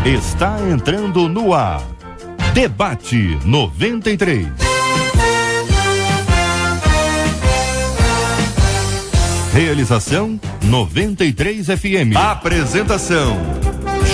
Está entrando no ar. Debate 93. Realização 93 FM. Apresentação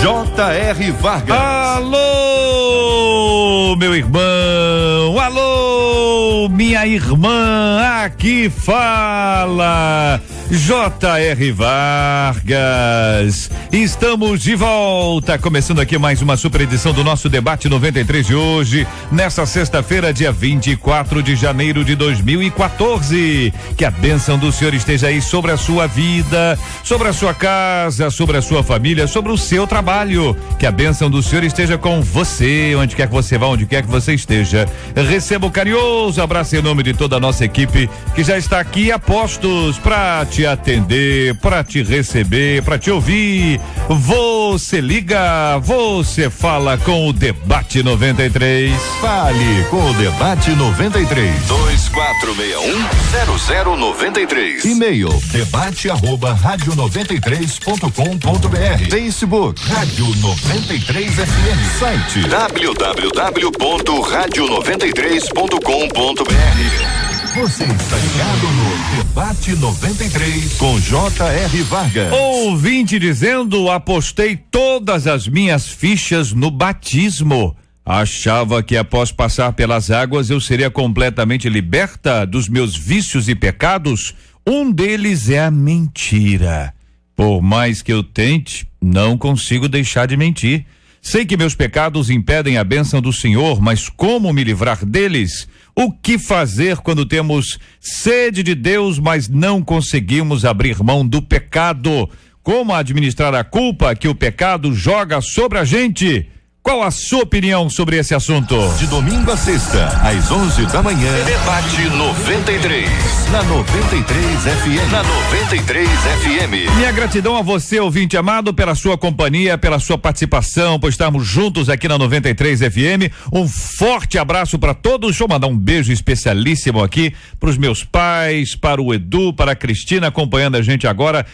J.R. Vargas. Alô, meu irmão. Alô, minha irmã. Aqui fala J.R. Vargas. Estamos de volta, começando aqui mais uma super edição do nosso Debate 93 de hoje, nessa sexta-feira, dia 24 de janeiro de 2014. Que a bênção do Senhor esteja aí sobre a sua vida, sobre a sua casa, sobre a sua família, sobre o seu trabalho. Que a bênção do Senhor esteja com você, onde quer que você vá, onde quer que você esteja. Receba um carinhoso abraço em nome de toda a nossa equipe que já está aqui a postos para te atender, para te receber, para te ouvir. Você liga, você fala com o Debate 93. Fale com o Debate 93. 2461-0093. E-mail debate@radio93.com.br. Facebook Rádio 93 FM. Site www.radio93.com.br. Você está ligado no Debate 93 com J.R. Vargas. Ouvinte dizendo: apostei todas as minhas fichas no batismo. Achava que após passar pelas águas eu seria completamente liberta dos meus vícios e pecados. Um deles é a mentira. Por mais que eu tente, não consigo deixar de mentir. Sei que meus pecados impedem a bênção do Senhor, mas como me livrar deles? O que fazer quando temos sede de Deus, mas não conseguimos abrir mão do pecado? Como administrar a culpa que o pecado joga sobre a gente? Qual a sua opinião sobre esse assunto? De domingo a sexta, às 11 da manhã. Debate 93. Na 93 FM. Na 93 FM. Minha gratidão a você, ouvinte amado, pela sua companhia, pela sua participação, por estarmos juntos aqui na 93 FM. Um forte abraço para todos. Deixa eu mandar um beijo especialíssimo aqui para os meus pais, para o Edu, para a Cristina acompanhando a gente agora.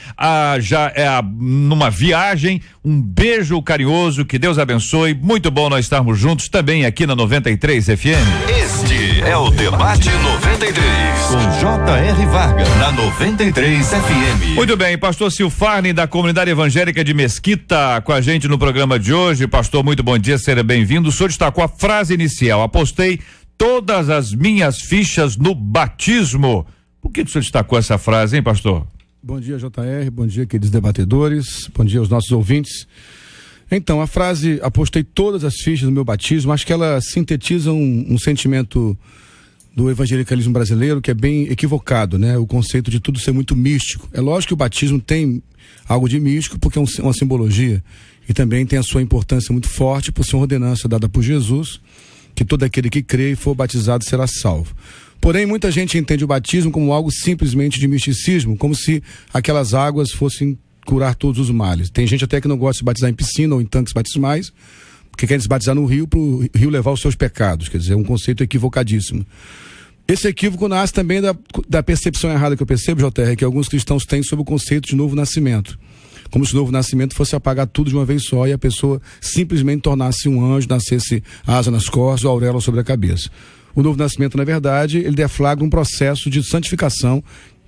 Numa viagem. Um beijo carinhoso, que Deus abençoe. Muito bom nós estarmos juntos também aqui na 93 FM. Este é o Debate 93 com J.R. Vargas na 93 FM. Muito bem, pastor Silfarne da Comunidade Evangélica de Mesquita com a gente no programa de hoje. Pastor, muito bom dia, seja bem-vindo. O senhor destacou a frase inicial: apostei todas as minhas fichas no batismo. Por que o senhor destacou essa frase, hein, pastor? Bom dia, J.R., bom dia, queridos debatedores, bom dia aos nossos ouvintes. Então, a frase apostei todas as fichas no meu batismo, acho que ela sintetiza um sentimento do evangelicalismo brasileiro que é bem equivocado, né? O conceito de tudo ser muito místico. É lógico que o batismo tem algo de místico porque é uma simbologia e também tem a sua importância muito forte por ser uma ordenança dada por Jesus, que todo aquele que crê e for batizado será salvo. Porém, muita gente entende o batismo como algo simplesmente de misticismo, como se aquelas águas fossem curar todos os males. Tem gente até que não gosta de se batizar em piscina ou em tanques batismais, porque querem se batizar no rio para o rio levar os seus pecados. Quer dizer, é um conceito equivocadíssimo. Esse equívoco nasce também da percepção errada que eu percebo, JR, que alguns cristãos têm sobre o conceito de novo nascimento. Como se o novo nascimento fosse apagar tudo de uma vez só e a pessoa simplesmente tornasse um anjo, nascesse asa nas costas ou auréola sobre a cabeça. O novo nascimento, na verdade, ele deflagra um processo de santificação,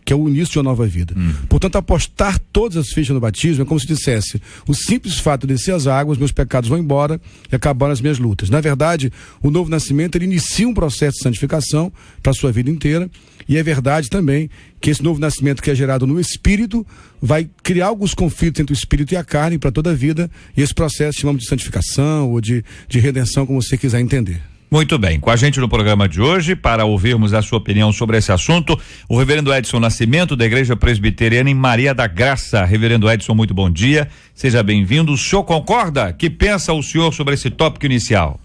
que é o início de uma nova vida. Portanto, apostar todas as fichas no batismo é como se dissesse: o simples fato de descer as águas, meus pecados vão embora e acabaram as minhas lutas. Na verdade, o novo nascimento, ele inicia um processo de santificação para a sua vida inteira, e é verdade também que esse novo nascimento que é gerado no espírito vai criar alguns conflitos entre o espírito e a carne para toda a vida, e esse processo chamamos de santificação ou de redenção, como você quiser entender. Muito bem, com a gente no programa de hoje, para ouvirmos a sua opinião sobre esse assunto, o reverendo Edson Nascimento, da Igreja Presbiteriana em Maria da Graça. Reverendo Edson, muito bom dia, seja bem-vindo. O senhor concorda? Que pensa o senhor sobre esse tópico inicial?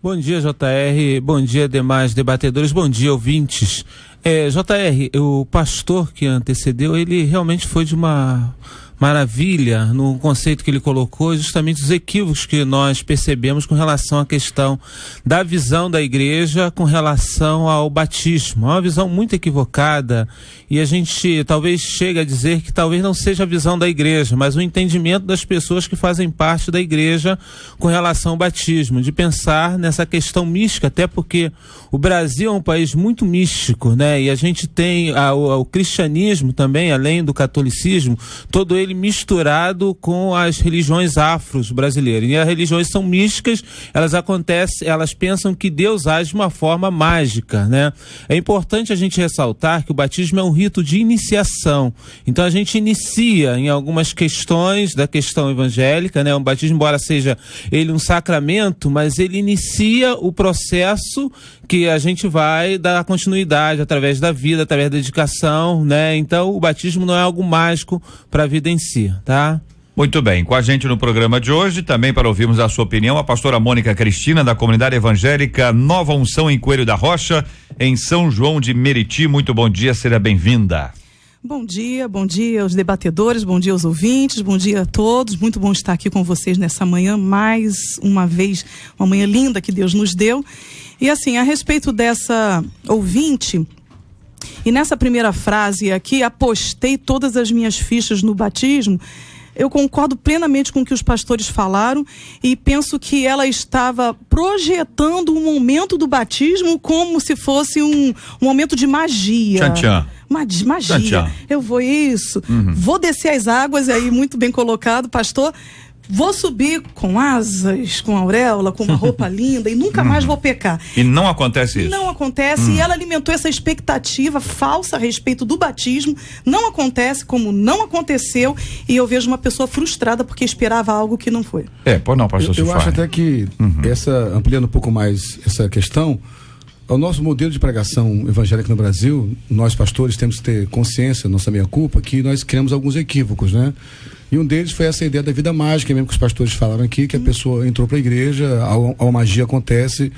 Bom dia, JR, bom dia demais debatedores, bom dia ouvintes. JR, o pastor que antecedeu, ele realmente foi de uma maravilha no conceito que ele colocou, justamente os equívocos que nós percebemos com relação à questão da visão da igreja com relação ao batismo. É uma visão muito equivocada e a gente talvez chegue a dizer que talvez não seja a visão da igreja, mas o entendimento das pessoas que fazem parte da igreja com relação ao batismo, de pensar nessa questão mística, até porque o Brasil é um país muito místico, né? E a gente tem o cristianismo também, além do catolicismo, todo ele misturado com as religiões afros brasileiras. E as religiões são místicas, elas pensam que Deus age de uma forma mágica, né? É importante a gente ressaltar que o batismo é um rito de iniciação. Então a gente inicia em algumas questões da questão evangélica, né? O batismo, embora seja ele um sacramento, mas ele inicia o processo que a gente vai dar continuidade através da vida, através da dedicação, né? Então o batismo não é algo mágico para a vida em si, tá? Muito bem, com a gente no programa de hoje, também para ouvirmos a sua opinião, a pastora Mônica Cristina, da comunidade evangélica Nova Unção em Coelho da Rocha, em São João de Meriti. Muito bom dia, seja bem-vinda. Bom dia aos debatedores, bom dia aos ouvintes, bom dia a todos. Muito bom estar aqui com vocês nessa manhã, mais uma vez, uma manhã linda que Deus nos deu. E assim, a respeito dessa ouvinte, e nessa primeira frase aqui, apostei todas as minhas fichas no batismo, eu concordo plenamente com o que os pastores falaram e penso que ela estava projetando o momento do batismo como se fosse um momento de magia. Tchan-tchan. Magia. Tchan-tchan. Eu vou isso, vou descer as águas, aí muito bem colocado, pastor. Vou subir com asas, com auréola, com uma roupa linda e nunca mais vou pecar. E não acontece isso? Não acontece, e ela alimentou essa expectativa falsa a respeito do batismo. Não acontece, como não aconteceu, e eu vejo uma pessoa frustrada porque esperava algo que não foi. Pois não, pastor Eu acho até que, ampliando um pouco mais essa questão, o nosso modelo de pregação evangélica no Brasil, nós pastores temos que ter consciência, nossa meia-culpa, que nós criamos alguns equívocos, né? E um deles foi essa ideia da vida mágica, mesmo que os pastores falaram aqui, que a pessoa entrou para a igreja, a magia acontece,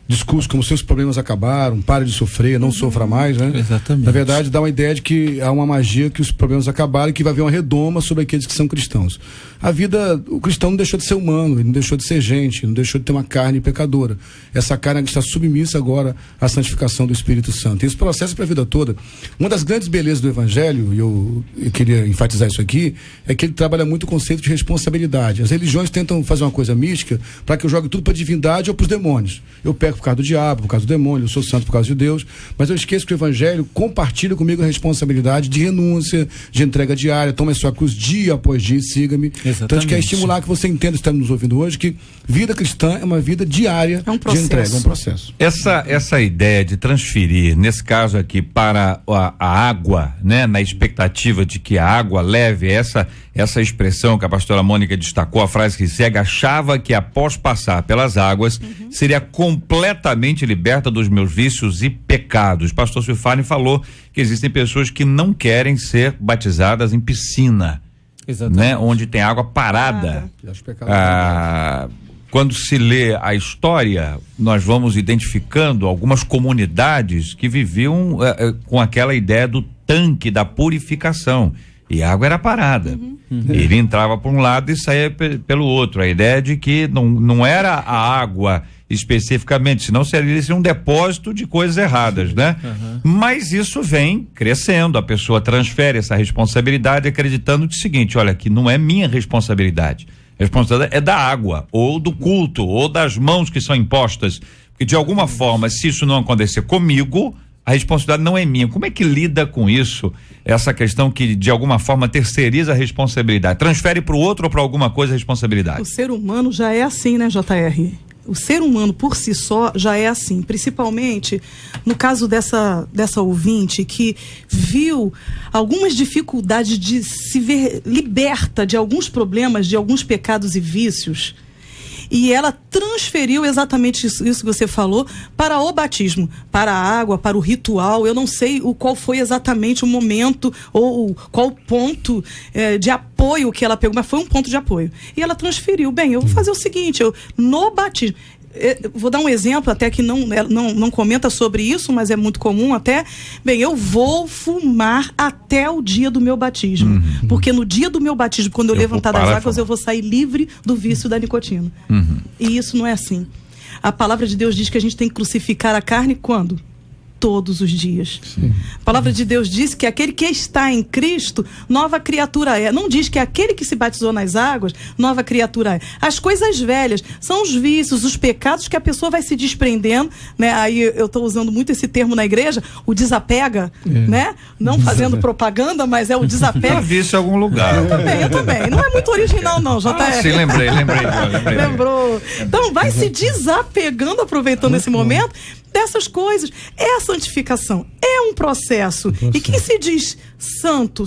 discurso como seus problemas acabaram, pare de sofrer, não sofra mais, né? Exatamente. Na verdade, dá uma ideia de que há uma magia, que os problemas acabaram e que vai haver uma redoma sobre aqueles que são cristãos. A vida, o cristão não deixou de ser humano, ele não deixou de ser gente, não deixou de ter uma carne pecadora. Essa carne está submissa agora à santificação do Espírito Santo. E esse processo é para a vida toda. Uma das grandes belezas do Evangelho, e eu queria enfatizar isso aqui, é que ele trabalha muito o conceito de responsabilidade. As religiões tentam fazer uma coisa mística para que eu jogue tudo para a divindade ou para os demônios. Eu peco por causa do diabo, por causa do demônio, eu sou santo por causa de Deus, mas eu esqueço que o Evangelho compartilha comigo a responsabilidade de renúncia, de entrega diária. Tome a sua cruz dia após dia e siga-me. Então a gente quer estimular que você entenda, estando nos ouvindo hoje, que vida cristã é uma vida diária de entrega, é um processo. Essa ideia de transferir, nesse caso aqui, para a água, né, na expectativa de que a água leve essa expressão que a pastora Mônica destacou, a frase que segue, achava que após passar pelas águas seria completamente liberta dos meus vícios e pecados. Pastor Silfani falou que existem pessoas que não querem ser batizadas em piscina, né, onde tem água parada. Quando se lê a história, nós vamos identificando algumas comunidades que viviam com aquela ideia do tanque da purificação. E a água era parada. Ele entrava por um lado e saía pelo outro. A ideia de que não era a água especificamente, senão seria um depósito de coisas erradas, né? Mas isso vem crescendo, a pessoa transfere essa responsabilidade acreditando o seguinte: olha, que não é minha responsabilidade. A responsabilidade é da água, ou do culto, ou das mãos que são impostas. Porque de alguma forma, se isso não acontecer comigo, a responsabilidade não é minha. Como é que lida com isso? Essa questão que de alguma forma terceiriza a responsabilidade, transfere para o outro ou para alguma coisa a responsabilidade. O ser humano já é assim, né, JR? O ser humano por si só já é assim, principalmente no caso dessa ouvinte que viu algumas dificuldades de se ver liberta de alguns problemas, de alguns pecados e vícios. E ela transferiu exatamente isso que você falou para o batismo, para a água, para o ritual. Eu não sei qual foi exatamente o momento ou qual ponto de apoio que ela pegou, mas foi um ponto de apoio. E ela transferiu. Bem, eu vou fazer o seguinte, no batismo, vou dar um exemplo até que não comenta sobre isso, mas é muito comum até. Bem, eu vou fumar até o dia do meu batismo. Porque no dia do meu batismo, quando eu levantar das águas, eu vou sair livre do vício da nicotina. E isso não é assim. A palavra de Deus diz que a gente tem que crucificar a carne quando? Todos os dias. Sim. A palavra de Deus diz que aquele que está em Cristo, nova criatura é. Não diz que aquele que se batizou nas águas, nova criatura é. As coisas velhas são os vícios, os pecados que a pessoa vai se desprendendo, né? Aí eu estou usando muito esse termo na igreja, o desapega, né? Não fazendo propaganda, mas é o desapega. Eu vi isso em algum lugar. Eu também. Não é muito original, não, JR. Sim, lembrei. Lembrou. Então vai se desapegando, aproveitando esse momento, dessas coisas. É a santificação, é um processo. E quem se diz santo,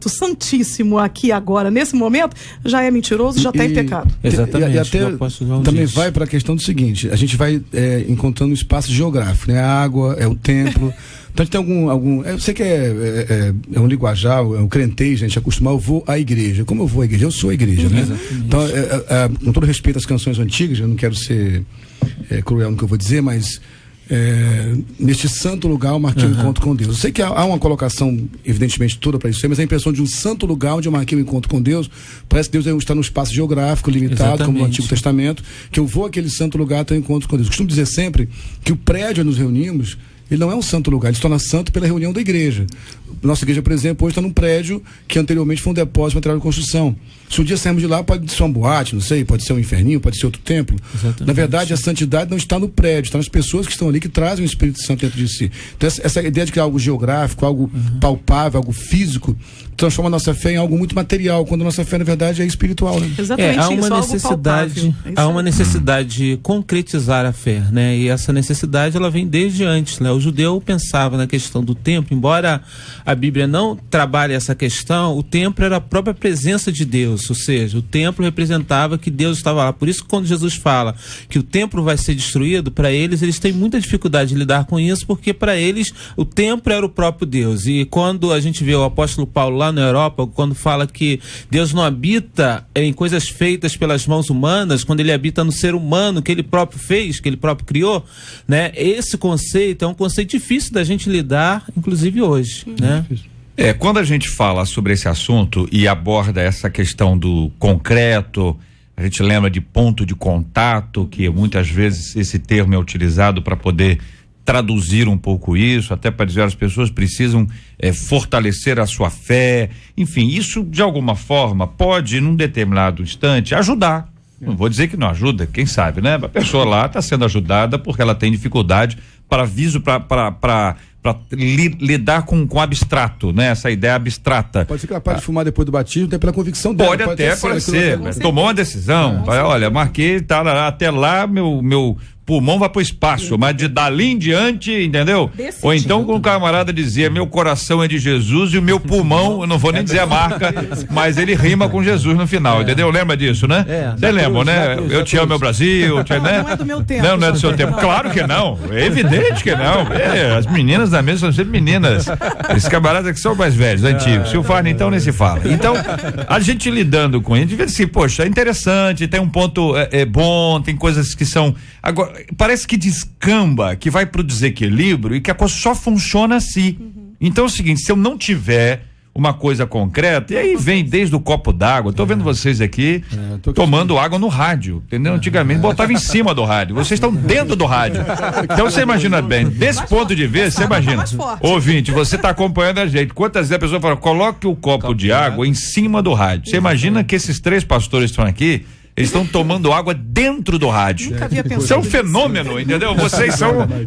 santíssimo aqui agora, nesse momento, já é mentiroso, já está em pecado. Exatamente. E até também vai para a questão do seguinte, a gente vai encontrando um espaço geográfico, né? A água, é o templo. Então a gente tem algum eu sei que é um linguajar, é um crentez, a gente acostumar, eu vou à igreja. Como eu vou à igreja? Eu sou a igreja, né? Exatamente. Então, com todo respeito às canções antigas, eu não quero ser cruel no que eu vou dizer, mas neste santo lugar eu marquei o encontro com Deus. Eu sei que há uma colocação evidentemente toda para isso, mas a impressão de um santo lugar onde eu marquei o encontro com Deus, parece que Deus está num espaço geográfico limitado, como no Antigo Testamento, que eu vou àquele santo lugar ter um encontro com Deus. Eu costumo dizer sempre que o prédio onde nos reunimos, ele não é um santo lugar, ele se torna santo pela reunião da igreja. Nossa igreja, por exemplo, hoje está num prédio que anteriormente foi um depósito de material de construção. Se um dia sairmos de lá, pode ser uma boate, não sei, pode ser um inferninho, pode ser outro templo. Exatamente. Na verdade, a santidade não está no prédio, está nas pessoas que estão ali, que trazem o Espírito Santo dentro de si. Então, essa ideia de que é algo geográfico, algo palpável, algo físico, transforma a nossa fé em algo muito material, quando a nossa fé, na verdade, é espiritual, né? Exatamente. Há uma necessidade de concretizar a fé, né? E essa necessidade, ela vem desde antes, né? O judeu pensava na questão do templo, embora a Bíblia não trabalhe essa questão, o templo era a própria presença de Deus, ou seja, o templo representava que Deus estava lá. Por isso, quando Jesus fala que o templo vai ser destruído, para eles têm muita dificuldade de lidar com isso, porque para eles o templo era o próprio Deus. E quando a gente vê o apóstolo Paulo lá na Europa, quando fala que Deus não habita em coisas feitas pelas mãos humanas, quando ele habita no ser humano que ele próprio fez, que ele próprio criou, né? Esse conceito é um conceito difícil da gente lidar, inclusive hoje, né? Quando a gente fala sobre esse assunto e aborda essa questão do concreto, a gente lembra de ponto de contato, que muitas vezes esse termo é utilizado para poder traduzir um pouco isso, até para dizer as pessoas precisam fortalecer a sua fé, enfim, isso de alguma forma pode, num determinado instante, ajudar. Não vou dizer que não ajuda, quem sabe, né? A pessoa lá está sendo ajudada porque ela tem dificuldade para lidar com abstrato, né? Essa ideia abstrata. Pode ser que ela pare de fumar depois do batismo, até pela convicção dela. Pode ser. Tomou uma decisão. Olha, marquei, até lá, meu pulmão vai pro espaço, mas dali em diante, entendeu? Ou então com o camarada dizia, meu coração é de Jesus e o meu pulmão, eu não vou nem dizer a marca, mas ele rima com Jesus no final, entendeu? Lembra disso, né? Você lembra, né? Eu te amo, meu Brasil, né? Não é do meu tempo. Não é do seu tempo. Claro que não, é evidente que não. As meninas da mesa são sempre meninas. Esses camaradas que são mais velhos, antigos. Se o Farney, então, nem se fala. Então, a gente lidando com ele, devia assim, poxa, é interessante, tem um ponto bom, tem coisas que são... Agora, parece que descamba, que vai pro desequilíbrio e que a coisa só funciona assim. Então é o seguinte, se eu não tiver uma coisa concreta, e aí vem desde o copo d'água, tô vendo vocês aqui tomando água no rádio, entendeu? Antigamente botava em cima do rádio, vocês estão dentro do rádio. Então você imagina bem, desse ponto de vista, você imagina, ouvinte, você tá acompanhando a gente, quantas vezes a pessoa fala, coloque o copo de água em cima do rádio. Você imagina que esses 3 pastores estão aqui, eles estão tomando água dentro do rádio. Isso é um fenômeno, entendeu?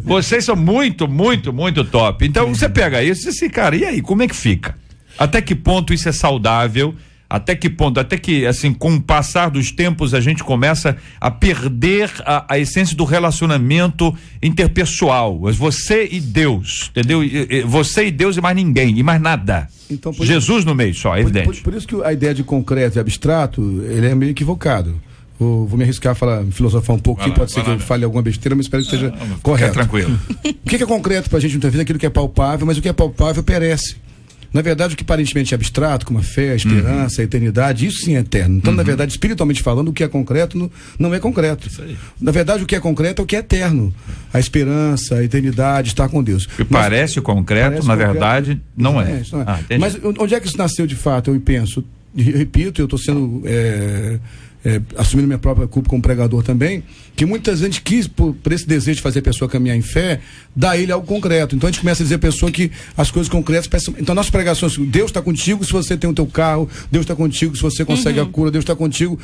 Vocês são muito, muito, muito top. Então você pega isso e diz assim, cara, e aí, como é que fica? Até que ponto isso é saudável? Até que ponto, até que, assim, com o passar dos tempos, a gente começa a perder a essência do relacionamento interpessoal. Você e Deus, entendeu? Você e Deus e mais ninguém, e mais nada. Então, Jesus no meio só, é evidente. Por isso que a ideia de concreto e abstrato, ele é meio equivocado. Vou me arriscar a filosofar um pouco aqui, pode ser que eu fale alguma besteira, mas espero que esteja correto. Tranquilo. O que é concreto pra gente muitas vezes? Aquilo que é palpável, mas o que é palpável perece. Na verdade, o que aparentemente é abstrato, como a fé, a esperança, a eternidade, isso sim é eterno. Então, na verdade, espiritualmente falando, o que é concreto não é concreto. Na verdade, o que é concreto é o que é eterno. A esperança, a eternidade, estar com Deus. Que parece concreto, na verdade, não é. Não é. Mas onde é que isso nasceu de fato? Eu penso, repito, eu estou sendo... assumindo minha própria culpa como pregador também, que muita gente quis, por esse desejo de fazer a pessoa caminhar em fé, dar a ele algo concreto. Então a gente começa a dizer a pessoa que as coisas concretas parecem... Então nossas pregações, Deus está contigo se você tem o teu carro, Deus está contigo se você consegue a cura, Deus está contigo.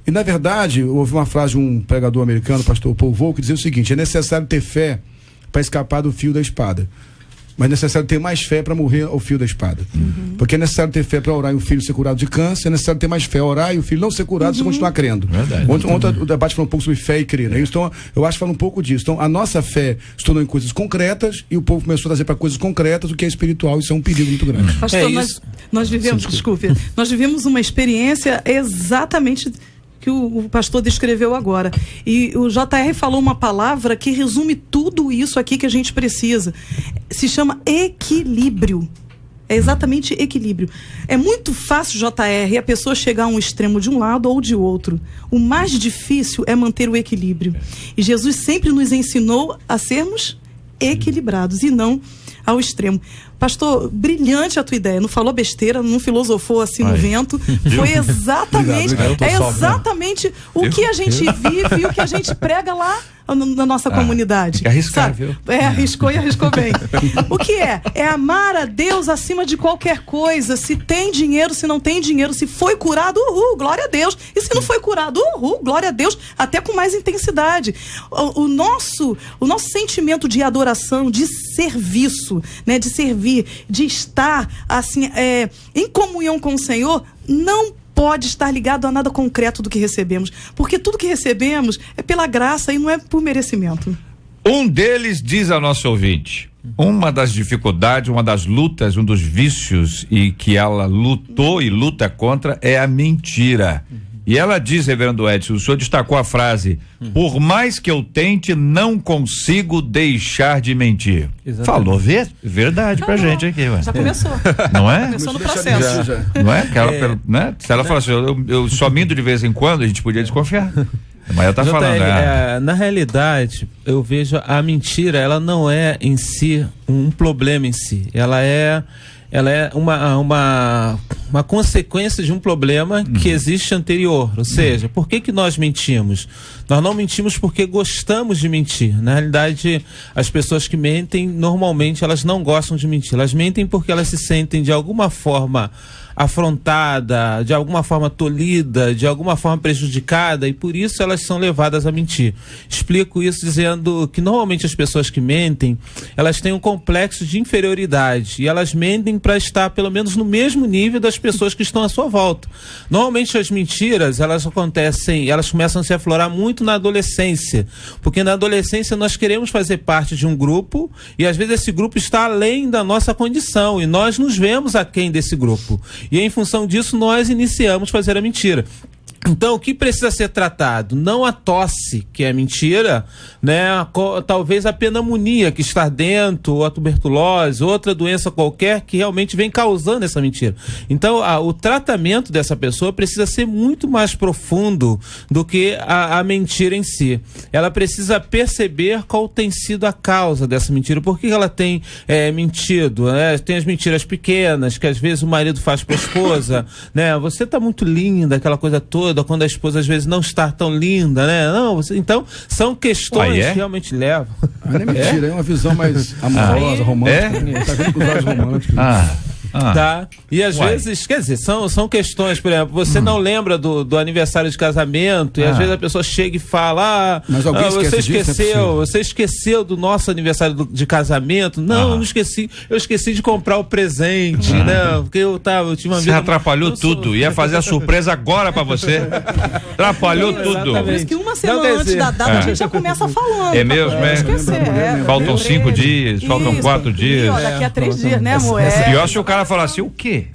E na verdade, eu ouvi uma frase de um pregador americano, pastor Paul Volcker, que dizia o seguinte: é necessário ter fé para escapar do fio da espada, mas é necessário ter mais fé para morrer ao fio da espada. Porque é necessário ter fé para orar e o filho ser curado de câncer, é necessário ter mais fé, orar e o filho não ser curado, você continuar crendo. Ontem o debate falou um pouco sobre fé e crer, né? Então, eu acho que fala um pouco disso. Então, a nossa fé se tornou em coisas concretas e o povo começou a trazer para coisas concretas o que é espiritual. Isso é um perigo muito grande. Pastor, nós vivemos, nós vivemos uma experiência exatamente que o pastor descreveu agora. E o JR falou uma palavra que resume tudo isso aqui que a gente precisa. Se chama equilíbrio. É exatamente equilíbrio. É muito fácil, JR, a pessoa chegar a um extremo de um lado ou de outro. O mais difícil é manter o equilíbrio. E Jesus sempre nos ensinou a sermos equilibrados e não ao extremo. Pastor, brilhante a tua ideia, não falou besteira, não filosofou assim no vento, foi exatamente, exatamente o que a gente vive e o que a gente prega lá na nossa comunidade. Tem que arriscar, viu? Arriscou e arriscou bem. O que é? É amar a Deus acima de qualquer coisa. Se tem dinheiro, se não tem dinheiro, se foi curado, glória a Deus. E se não foi curado, glória a Deus, até com mais intensidade. O nosso sentimento de adoração, de serviço, né, de servir, de estar assim, em comunhão com o Senhor, não pode estar ligado a nada concreto do que recebemos, porque tudo que recebemos é pela graça e não é por merecimento. Um deles diz ao nosso ouvinte: uma das dificuldades, uma das lutas, um dos vícios e que ela lutou e luta contra é a mentira. E ela diz, reverendo Edson, o senhor destacou a frase: por mais que eu tente, não consigo deixar de mentir. Exatamente. Falou verdade pra gente aqui. Já começou. Não é? Começou no processo. Não é? Né? Se ela falar assim, eu só minto de vez em quando, a gente podia desconfiar. Mas ela tá falando. Na realidade, eu vejo a mentira, ela não é em si um problema em si. Ela é uma consequência de um problema que existe anterior. Ou seja, por que nós mentimos? Nós não mentimos porque gostamos de mentir. Na realidade, as pessoas que mentem, normalmente elas não gostam de mentir. Elas mentem porque elas se sentem de alguma forma afrontada, de alguma forma tolhida, de alguma forma prejudicada, e por isso elas são levadas a mentir. Explico isso dizendo que normalmente as pessoas que mentem, elas têm um complexo de inferioridade e elas mentem para estar pelo menos no mesmo nível das pessoas que estão à sua volta. Normalmente as mentiras, elas começam a se aflorar muito na adolescência, porque na adolescência nós queremos fazer parte de um grupo e às vezes esse grupo está além da nossa condição e nós nos vemos aquém desse grupo. E em função disso nós iniciamos a fazer a mentira. Então, o que precisa ser tratado? Não a tosse, que é mentira, né? Talvez a pneumonia que está dentro, ou a tuberculose, outra doença qualquer que realmente vem causando essa mentira. Então, o tratamento dessa pessoa precisa ser muito mais profundo do que a mentira em si. Ela precisa perceber qual tem sido a causa dessa mentira. Por que ela tem mentido? Né? Tem as mentiras pequenas, que às vezes o marido faz para a esposa, né? Você está muito linda, aquela coisa toda, quando a esposa às vezes não está tão linda, né? Então, são questões que realmente levam. Não é mentira, é uma visão mais amorosa, romântica. Tá vendo com os olhos românticos. Tá. E às vezes, quer dizer, são questões, por exemplo, você não lembra do aniversário de casamento e às vezes a pessoa chega e fala, mas você esqueceu do nosso aniversário de casamento? Não, eu não esqueci, eu esqueci de comprar o presente, né? Porque eu tinha uma vida... Você atrapalhou tudo, ia fazer a surpresa agora pra você. Atrapalhou tudo. Por isso que uma semana antes da data a gente já começa falando. É mesmo, esquecer. Faltam 5 dias, faltam 4 dias. Daqui a 3 dias, né, amor? Pior se o cara vai falar assim, o quê?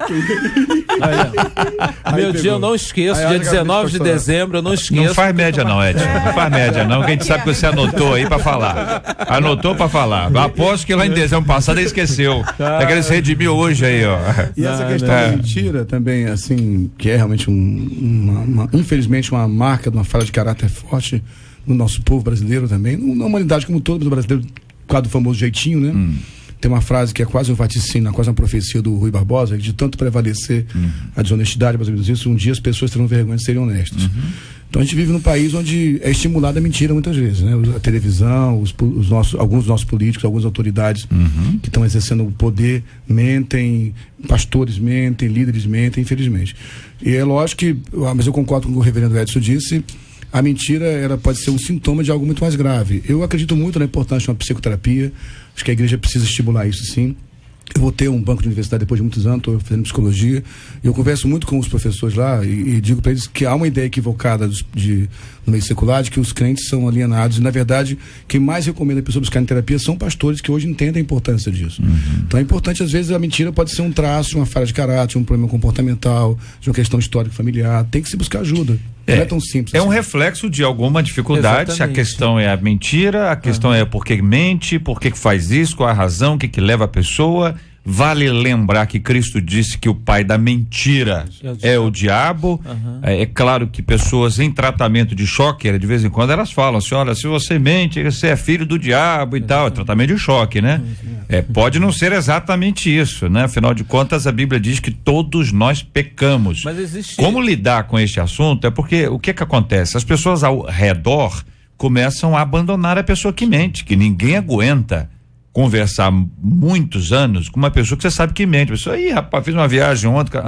Meu dia eu não esqueço, dia 19 de dezembro, eu não esqueço. Não faz média não, Edson. Não faz média não, que a gente sabe que você anotou aí pra falar. Anotou pra falar. Eu aposto que lá em dezembro passado ele esqueceu. É que ele se redimiu hoje aí, ó. E essa questão da mentira também, assim, que é realmente infelizmente uma marca de uma falha de caráter forte no nosso povo brasileiro também, na humanidade como todo, o brasileiro, por causa do famoso jeitinho, né? Tem uma frase que é quase um vaticínio, quase uma profecia do Rui Barbosa, que de tanto prevalecer a desonestidade, mais ou menos isso, um dia as pessoas terão vergonha de serem honestas. Então a gente vive num país onde é estimulada a mentira muitas vezes, né? A televisão, alguns dos nossos políticos, algumas autoridades que estão exercendo o poder mentem, pastores mentem, líderes mentem, infelizmente. E é lógico que, mas eu concordo com o que o reverendo Edson disse, a mentira ela pode ser um sintoma de algo muito mais grave. Eu acredito muito na importância de uma psicoterapia, acho que a igreja precisa estimular isso sim. Eu vou ter um banco de universidade depois de muitos anos, estou fazendo psicologia, e eu converso muito com os professores lá e digo para eles que há uma ideia equivocada no meio secular de que os crentes são alienados, e na verdade quem mais recomenda a pessoa buscar em terapia são pastores que hoje entendem a importância disso. Então é importante, às vezes a mentira pode ser um traço de uma falha de caráter, um problema comportamental, de uma questão histórica familiar, tem que se buscar ajuda. Não é tão simples. É um reflexo de alguma dificuldade. Se a questão é a mentira, a questão é por que mente, por que faz isso, qual a razão, o que leva a pessoa. Vale lembrar que Cristo disse que o pai da mentira é o diabo. É claro que pessoas em tratamento de choque, de vez em quando elas falam assim, olha, se você mente, você é filho do diabo e tal, é tratamento de choque, né? Pode não ser exatamente isso, né? Afinal de contas, a Bíblia diz que todos nós pecamos. Mas existe... Como lidar com este assunto é porque o que acontece? As pessoas ao redor começam a abandonar a pessoa que mente, que ninguém aguenta conversar muitos anos com uma pessoa que você sabe que mente. A pessoa, ih, rapaz, fiz uma viagem ontem.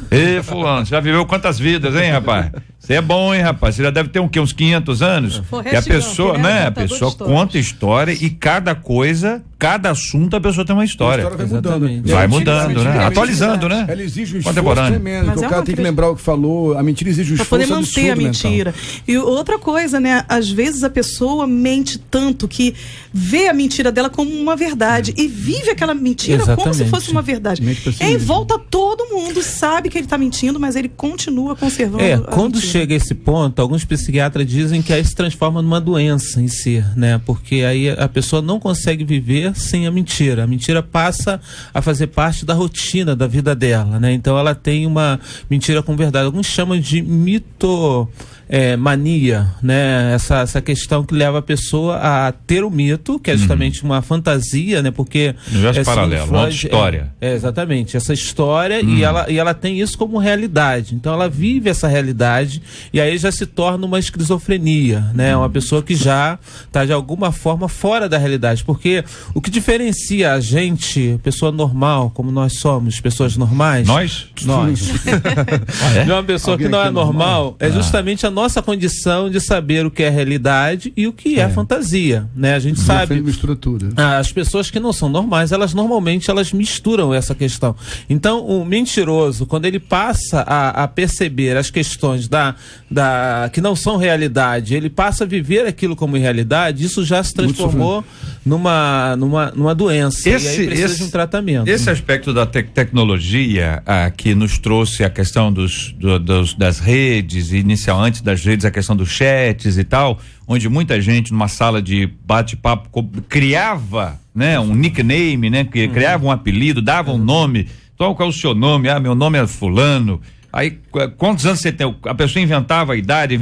Ê, fulano, você já viveu quantas vidas, hein, rapaz? Você é bom, hein, rapaz? Você já deve ter uns 500 anos. E a pessoa, né? A pessoa conta história e cada coisa, cada assunto, a pessoa tem uma história. A história vai mudando. Vai mudando, né? Atualizando, né? Ela exige um esforço tremendo, porque o cara tem que lembrar o que falou, a mentira exige um esforço pra poder manter a mentira. E outra coisa, né? Às vezes a pessoa mente tanto que vê a mentira dela como uma verdade e vive aquela mentira como se fosse uma verdade. Em volta todo mundo sabe que ele está mentindo, mas ele continua conservando quando chega a esse ponto, alguns psiquiatras dizem que aí se transforma numa doença em si, né? Porque aí a pessoa não consegue viver sem a mentira. A mentira passa a fazer parte da rotina da vida dela, né? Então ela tem uma mentira com verdade. Alguns chamam de mania, né? Essa questão que leva a pessoa a ter o mito, que é justamente uma fantasia, né? Porque universo paralelo, uma outra história. Exatamente, essa história e ela tem isso como realidade. Então ela vive essa realidade e aí já se torna uma esquizofrenia, né? Uma pessoa que já está de alguma forma fora da realidade, porque o que diferencia a gente, pessoa normal, como nós somos, pessoas normais, nós de uma pessoa que não é normal, é justamente a nossa condição de saber o que é realidade e o que é fantasia, né? A gente sabe. As pessoas que não são normais, elas normalmente misturam essa questão. Então, o mentiroso, quando ele passa a perceber as questões que não são realidade, ele passa a viver aquilo como realidade, isso já se transformou numa doença. E aí precisa de um tratamento. Esse aspecto da tecnologia que nos trouxe a questão das redes, antes das redes, a questão dos chats e tal, onde muita gente numa sala de bate-papo criava, né, um nickname, né, criava um apelido, dava um nome. Qual é o seu nome? Meu nome é fulano. Aí, quantos anos você tem? A pessoa inventava a idade,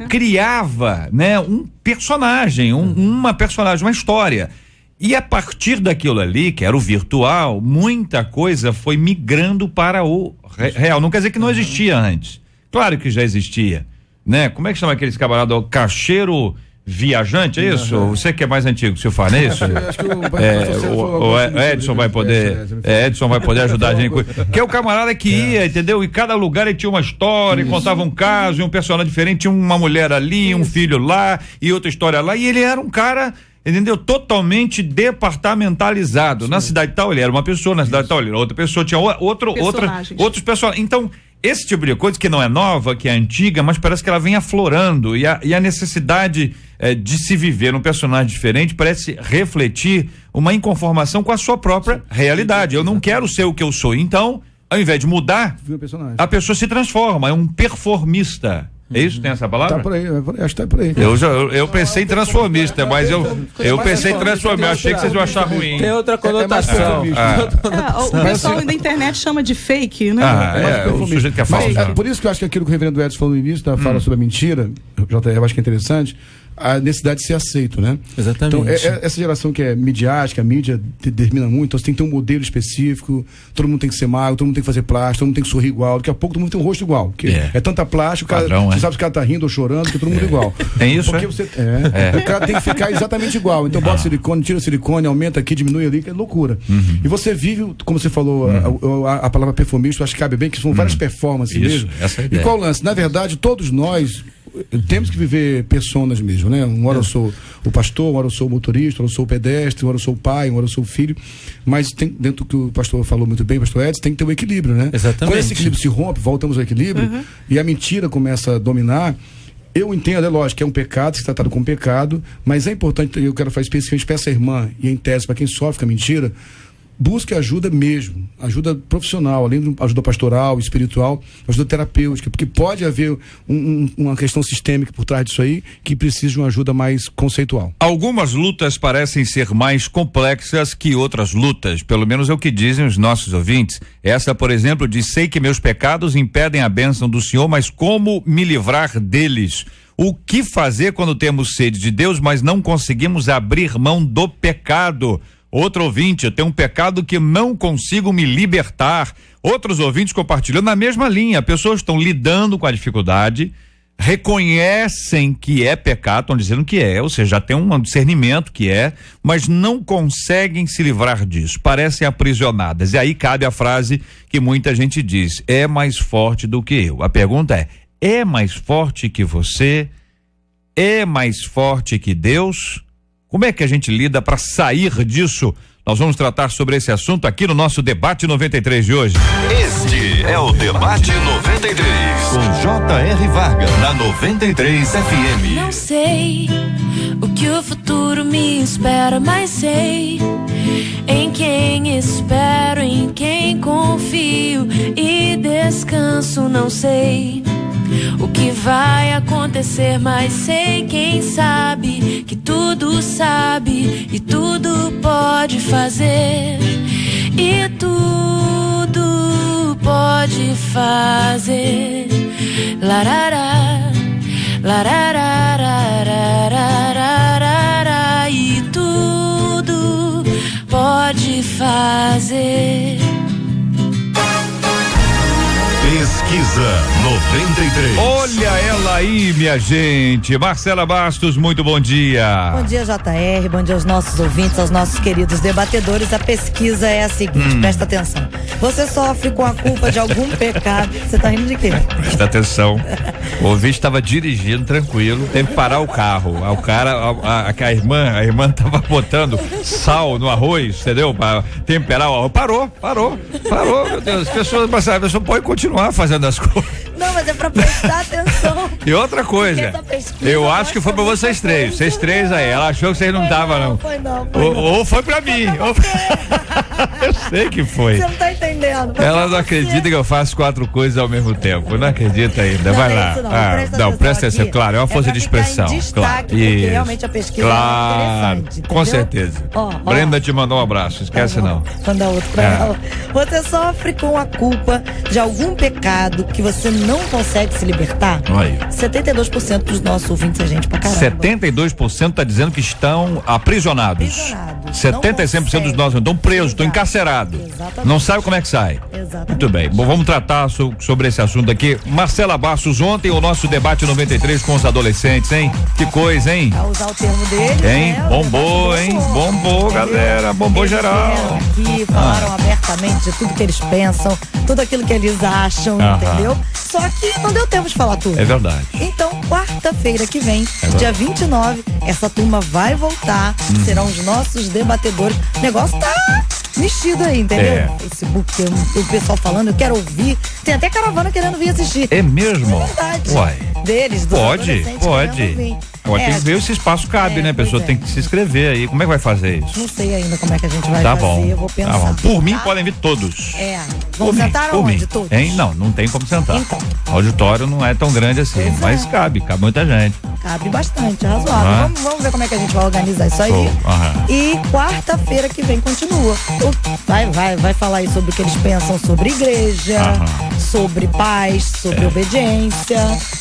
criava, né, um personagem, uma personagem, uma história. E a partir daquilo ali, que era o virtual, muita coisa foi migrando para o real. Não quer dizer que não existia antes. Claro que já existia, né? Como é que chama aqueles camaradas? Caixeiro viajante, é isso? Você que é mais antigo, se fala nisso? Acho que o Edson vai poder, Edson vai poder ajudar a gente. Que é o camarada que ia, entendeu? E cada lugar ele tinha uma história, contava um caso, e um personagem diferente, tinha uma mulher ali, um filho lá, e outra história lá, e ele era um cara, entendeu? Totalmente departamentalizado. Na cidade tal ele era uma pessoa, na cidade tal ele era outra pessoa, tinha outros personagens. Então, esse tipo de coisa que não é nova, que é antiga, mas parece que ela vem aflorando e a necessidade de se viver um personagem diferente parece refletir uma inconformação com a sua própria realidade. Eu não quero ser o que eu sou, então, ao invés de mudar, a pessoa se transforma, é um performista. É isso? Tem essa palavra? Tá por aí, acho que tá por aí. Eu pensei em transformista, mas eu pensei em transformista, achei que vocês iam achar ruim. Tem outra conotação. O pessoal da internet chama de fake, né? O sujeito que é falso. Por isso que eu acho que aquilo que o reverendo Edson falou no início, da fala sobre a mentira, eu acho que é interessante, a necessidade de ser aceito, né? Exatamente. Então, essa geração que é midiática, a mídia determina muito, então você tem que ter um modelo específico, todo mundo tem que ser magro, todo mundo tem que fazer plástico, todo mundo tem que sorrir igual, daqui a pouco todo mundo tem um rosto igual, porque é tanta plástica, padrão, você sabe se o cara tá rindo ou chorando, que todo mundo é igual. Tem isso, porque o cara tem que ficar exatamente igual, então bota silicone, tira silicone, aumenta aqui, diminui ali, que é loucura. E você vive, como você falou, a palavra performista, eu acho que cabe bem, que são várias performances mesmo. Essa é a ideia. E qual o lance? Na verdade, todos nós temos que viver personas mesmo, né? Uma hora eu sou o pastor, uma hora eu sou o motorista, uma hora eu sou o pedestre, uma hora eu sou o pai, uma hora eu sou o filho, mas tem, dentro do que o pastor falou muito bem, pastor Edson, tem que ter um equilíbrio, né? Exatamente. Quando esse equilíbrio se rompe, voltamos ao equilíbrio, e a mentira começa a dominar, eu entendo, é lógico, que é um pecado, se tratado como pecado, mas é importante, eu quero fazer especificamente para essa irmã, e em tese, para quem sofre com a mentira, busque ajuda mesmo, ajuda profissional, além de ajuda pastoral, espiritual, ajuda terapêutica, porque pode haver uma questão sistêmica por trás disso aí, que precisa de uma ajuda mais conceitual. Algumas lutas parecem ser mais complexas que outras lutas, pelo menos é o que dizem os nossos ouvintes. Essa, por exemplo, diz: sei que meus pecados impedem a bênção do Senhor, mas como me livrar deles? O que fazer quando temos sede de Deus, mas não conseguimos abrir mão do pecado? Outro ouvinte: eu tenho um pecado que não consigo me libertar. Outros ouvintes compartilhando na mesma linha. Pessoas estão lidando com a dificuldade, reconhecem que é pecado, estão dizendo que é, ou seja, já tem um discernimento que é, mas não conseguem se livrar disso, parecem aprisionadas. E aí cabe a frase que muita gente diz: é mais forte do que eu. A pergunta é mais forte que você? É mais forte que Deus? Como é que a gente lida para sair disso? Nós vamos tratar sobre esse assunto aqui no nosso Debate 93 de hoje. Este é o Debate 93, com J.R. Vargas, na 93 FM. Não sei o que o futuro me espera, mas sei em quem espero, em quem confio e descanso. Não sei o que vai acontecer, mas sei quem sabe que tudo sabe e tudo pode fazer e tudo pode fazer. Larará, larararararararararará, e tudo pode fazer. Pesquisa 93. Olha ela aí, minha gente. Marcela Bastos, muito bom dia. Bom dia, JR. Bom dia aos nossos ouvintes, aos nossos queridos debatedores. A pesquisa é a seguinte, presta atenção. Você sofre com a culpa de algum pecado. Você tá rindo de quê? Presta atenção. O ouvinte estava dirigindo tranquilo, teve que parar o carro. O cara, a irmã tava botando sal no arroz, entendeu? Para temperar o arroz. Parou, meu Deus. As pessoas podem continuar fazendo as coisas. Não, mas é pra prestar atenção. E outra coisa, eu acho que foi pra vocês três. Vocês três aí. Ela achou que vocês não estavam, não. Ou foi pra mim. Eu sei que foi. Você não tá entendendo. Ela não acredita que eu faço 4 coisas ao mesmo tempo. Não acredita ainda. Não, vai lá. Presta atenção. Claro, é uma força de expressão. Claro. Porque realmente a pesquisa é interessante. Com certeza. Brenda te mandou um abraço. Esquece não. Manda outro pra ela. Você sofre com a culpa de algum pecado que você não consegue se libertar? Aí. 72% dos nossos ouvintes é gente pra caramba. 72% tá dizendo que estão aprisionados. 75% dos nossos estão presos, estão encarcerados. Exatamente. Não sabe como é que sai. Exatamente. Muito bem. Bom, vamos tratar sobre esse assunto aqui. Marcela Bastos, ontem o nosso Debate 93 com os adolescentes, hein? Que coisa, hein? Pra usar o termo dele, hein? Né? Bombou, hein? Bombou, galera. Bombou geral. Aqui, falaram abertamente de tudo que eles pensam, tudo aquilo que eles acham, entendeu? Só que não deu tempo de falar tudo. É verdade. Então, quarta-feira que vem, dia 29, essa turma vai voltar. Serão os nossos debatedores. O negócio tá mexido aí, entendeu? Facebook, o pessoal falando, eu quero ouvir. Tem até caravana querendo vir assistir. É mesmo? É verdade. Uai. Deles, dos adolescentes querendo vir. Agora tem que ver se espaço cabe, né? A pessoa tem que se inscrever aí. Como é que vai fazer isso? Não sei ainda como é que a gente vai Tá fazer, bom. eu vou pensar. Tá bom. Por mim podem vir todos. Vamos sentar onde, todos? Não tem como sentar. Então. O auditório não é tão grande assim, mas cabe muita gente. Cabe bastante, razoável. Vamos ver como é que a gente vai organizar isso aí. E quarta-feira que vem continua. Vai falar aí sobre o que eles pensam sobre igreja, sobre paz, sobre obediência,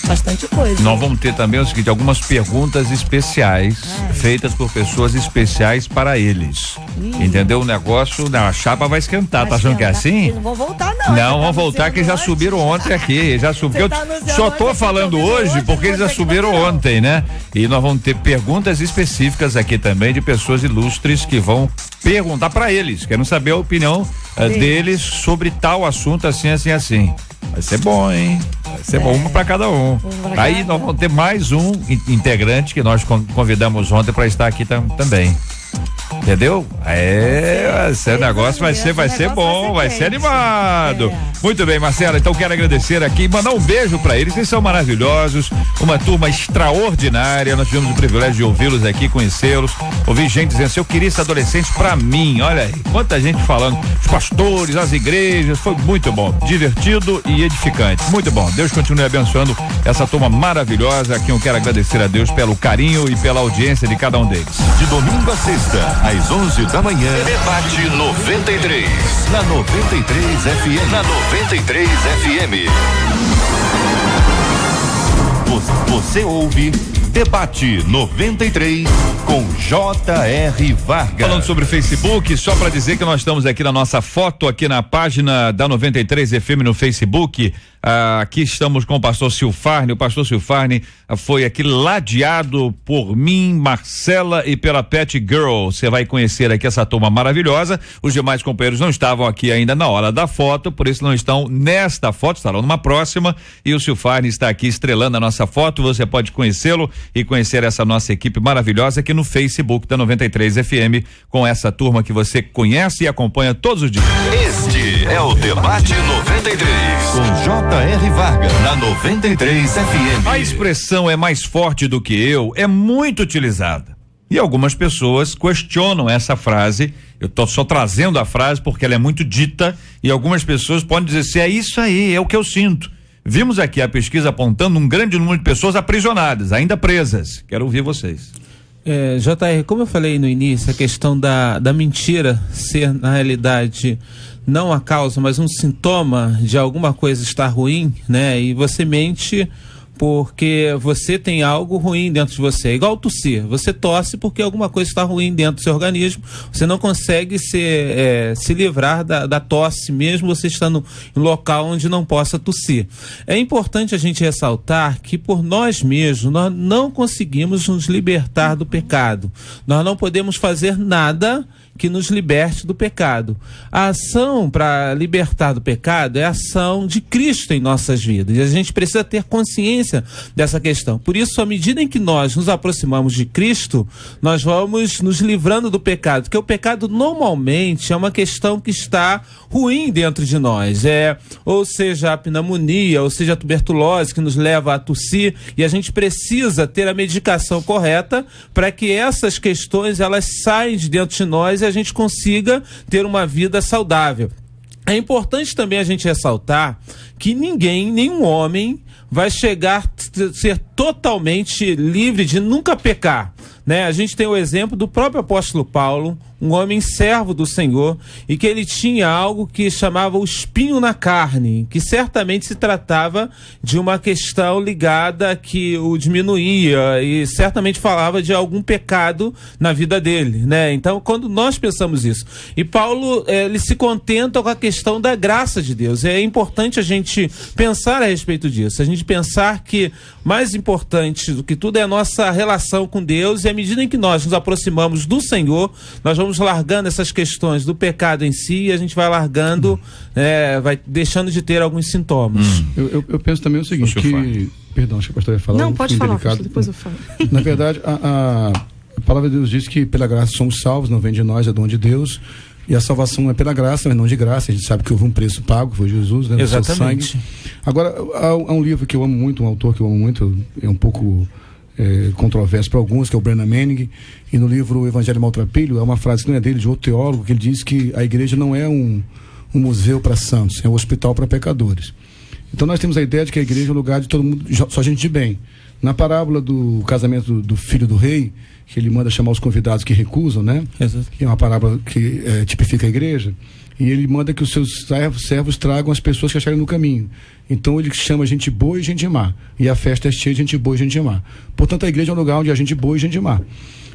bastante coisa. Nós vamos ter também o seguinte, algumas perguntas especiais feitas por pessoas especiais para eles. Entendeu? O negócio, a chapa vai esquentar. Tá achando que é assim? Eles não vão voltar, não. Não, vão voltar que já subiram ontem aqui. Já subiu. Só tô falando hoje porque eles já subiram ontem, né? E nós vamos ter perguntas específicas aqui também de pessoas ilustres que vão perguntar para eles. Querem saber a opinião deles sobre tal assunto, assim. Vai ser bom, hein? Vai ser bom, uma para cada um. Aí nós vamos ter mais um integrante que nós convidamos ontem para estar aqui também. Entendeu? Esse negócio vai ser bom, vai ser animado. Muito bem, Marcela, então quero agradecer aqui, mandar um beijo pra eles são maravilhosos, uma turma extraordinária, nós tivemos o privilégio de ouvi-los aqui, conhecê-los, ouvir gente dizendo assim, eu queria esse adolescente pra mim, olha aí, quanta gente falando, os pastores, as igrejas, foi muito bom, divertido e edificante, muito bom, Deus continue abençoando essa turma maravilhosa, a quem eu quero agradecer a Deus pelo carinho e pela audiência de cada um deles. De domingo a sexta, às 11 da manhã, Debate 93, na 93 FM. Na 93 FM. Você ouve Debate 93 com J.R. Vargas. Falando sobre Facebook, só para dizer que nós estamos aqui na nossa foto, aqui na página da 93 FM no Facebook. Aqui estamos com o pastor Silfarne. O pastor Silfarne foi aqui ladeado por mim, Marcela e pela Pet Girl. Você vai conhecer aqui essa turma maravilhosa. Os demais companheiros não estavam aqui ainda na hora da foto, por isso não estão nesta foto, estarão numa próxima. E o Silfarne está aqui estrelando a nossa foto. Você pode conhecê-lo e conhecer essa nossa equipe maravilhosa aqui no Facebook da 93 FM, com essa turma que você conhece e acompanha todos os dias. Este é o Debate 93 com J.R. Vargas na 93 FM. A expressão é mais forte do que eu é muito utilizada. E algumas pessoas questionam essa frase. Eu estou só trazendo a frase porque ela é muito dita e algumas pessoas podem dizer assim, é isso aí, é o que eu sinto. Vimos aqui a pesquisa apontando um grande número de pessoas aprisionadas, ainda presas. Quero ouvir vocês. JR, como eu falei no início, a questão da mentira ser, na realidade, não a causa, mas um sintoma de alguma coisa estar ruim, né? E você mente porque você tem algo ruim dentro de você. É igual tossir. Você tosse porque alguma coisa está ruim dentro do seu organismo. Você não consegue se livrar da tosse, mesmo você estando em um local onde não possa tossir. É importante a gente ressaltar que por nós mesmos, nós não conseguimos nos libertar do pecado. Nós não podemos fazer nada que nos liberte do pecado. A ação para libertar do pecado é a ação de Cristo em nossas vidas. E a gente precisa ter consciência dessa questão. Por isso, à medida em que nós nos aproximamos de Cristo, nós vamos nos livrando do pecado. Porque o pecado normalmente é uma questão que está ruim dentro de nós. Ou seja, a pneumonia, ou seja, a tuberculose que nos leva a tossir. E a gente precisa ter a medicação correta para que essas questões elas saiam de dentro de nós e a gente consiga ter uma vida saudável. É importante também a gente ressaltar que nenhum homem vai chegar a ser totalmente livre de nunca pecar, né? A gente tem o exemplo do próprio apóstolo Paulo, um homem servo do Senhor, e que ele tinha algo que chamava o espinho na carne, que certamente se tratava de uma questão ligada que o diminuía e certamente falava de algum pecado na vida dele, né? Então, quando nós pensamos isso, e Paulo, ele se contenta com a questão da graça de Deus. É importante a gente pensar a respeito disso, a gente pensar que mais importante do que tudo é a nossa relação com Deus, e à medida em que nós nos aproximamos do Senhor, nós vamos largando essas questões do pecado em si, e a gente vai largando, vai deixando de ter alguns sintomas. Eu penso também o seguinte, perdão, acho que a pastora ia falar. Não, pode falar, pastor, depois eu falo. Na verdade, a palavra de Deus diz que pela graça somos salvos, não vem de nós, é dom de Deus. E a salvação é pela graça, mas não de graça. A gente sabe que houve um preço pago, foi Jesus, né? Exatamente. Seu sangue. Agora, há um livro que eu amo muito, um autor que eu amo muito, é um pouco controverso para alguns, que é o Brennan Manning, e no livro O Evangelho Maltrapilho, é uma frase que não é dele, de outro teólogo, que ele diz que a igreja não é um museu para santos, é um hospital para pecadores. Então nós temos a ideia de que a igreja é um lugar de todo mundo, só gente de bem. Na parábola do casamento do filho do rei, que ele manda chamar os convidados que recusam, né? Exato. Que é uma parábola que tipifica a igreja, e ele manda que os seus servos tragam as pessoas que acharem no caminho. Então ele chama gente boa e gente má, e a festa é cheia de gente boa e gente má. Portanto, a igreja é um lugar onde há gente boa e gente má.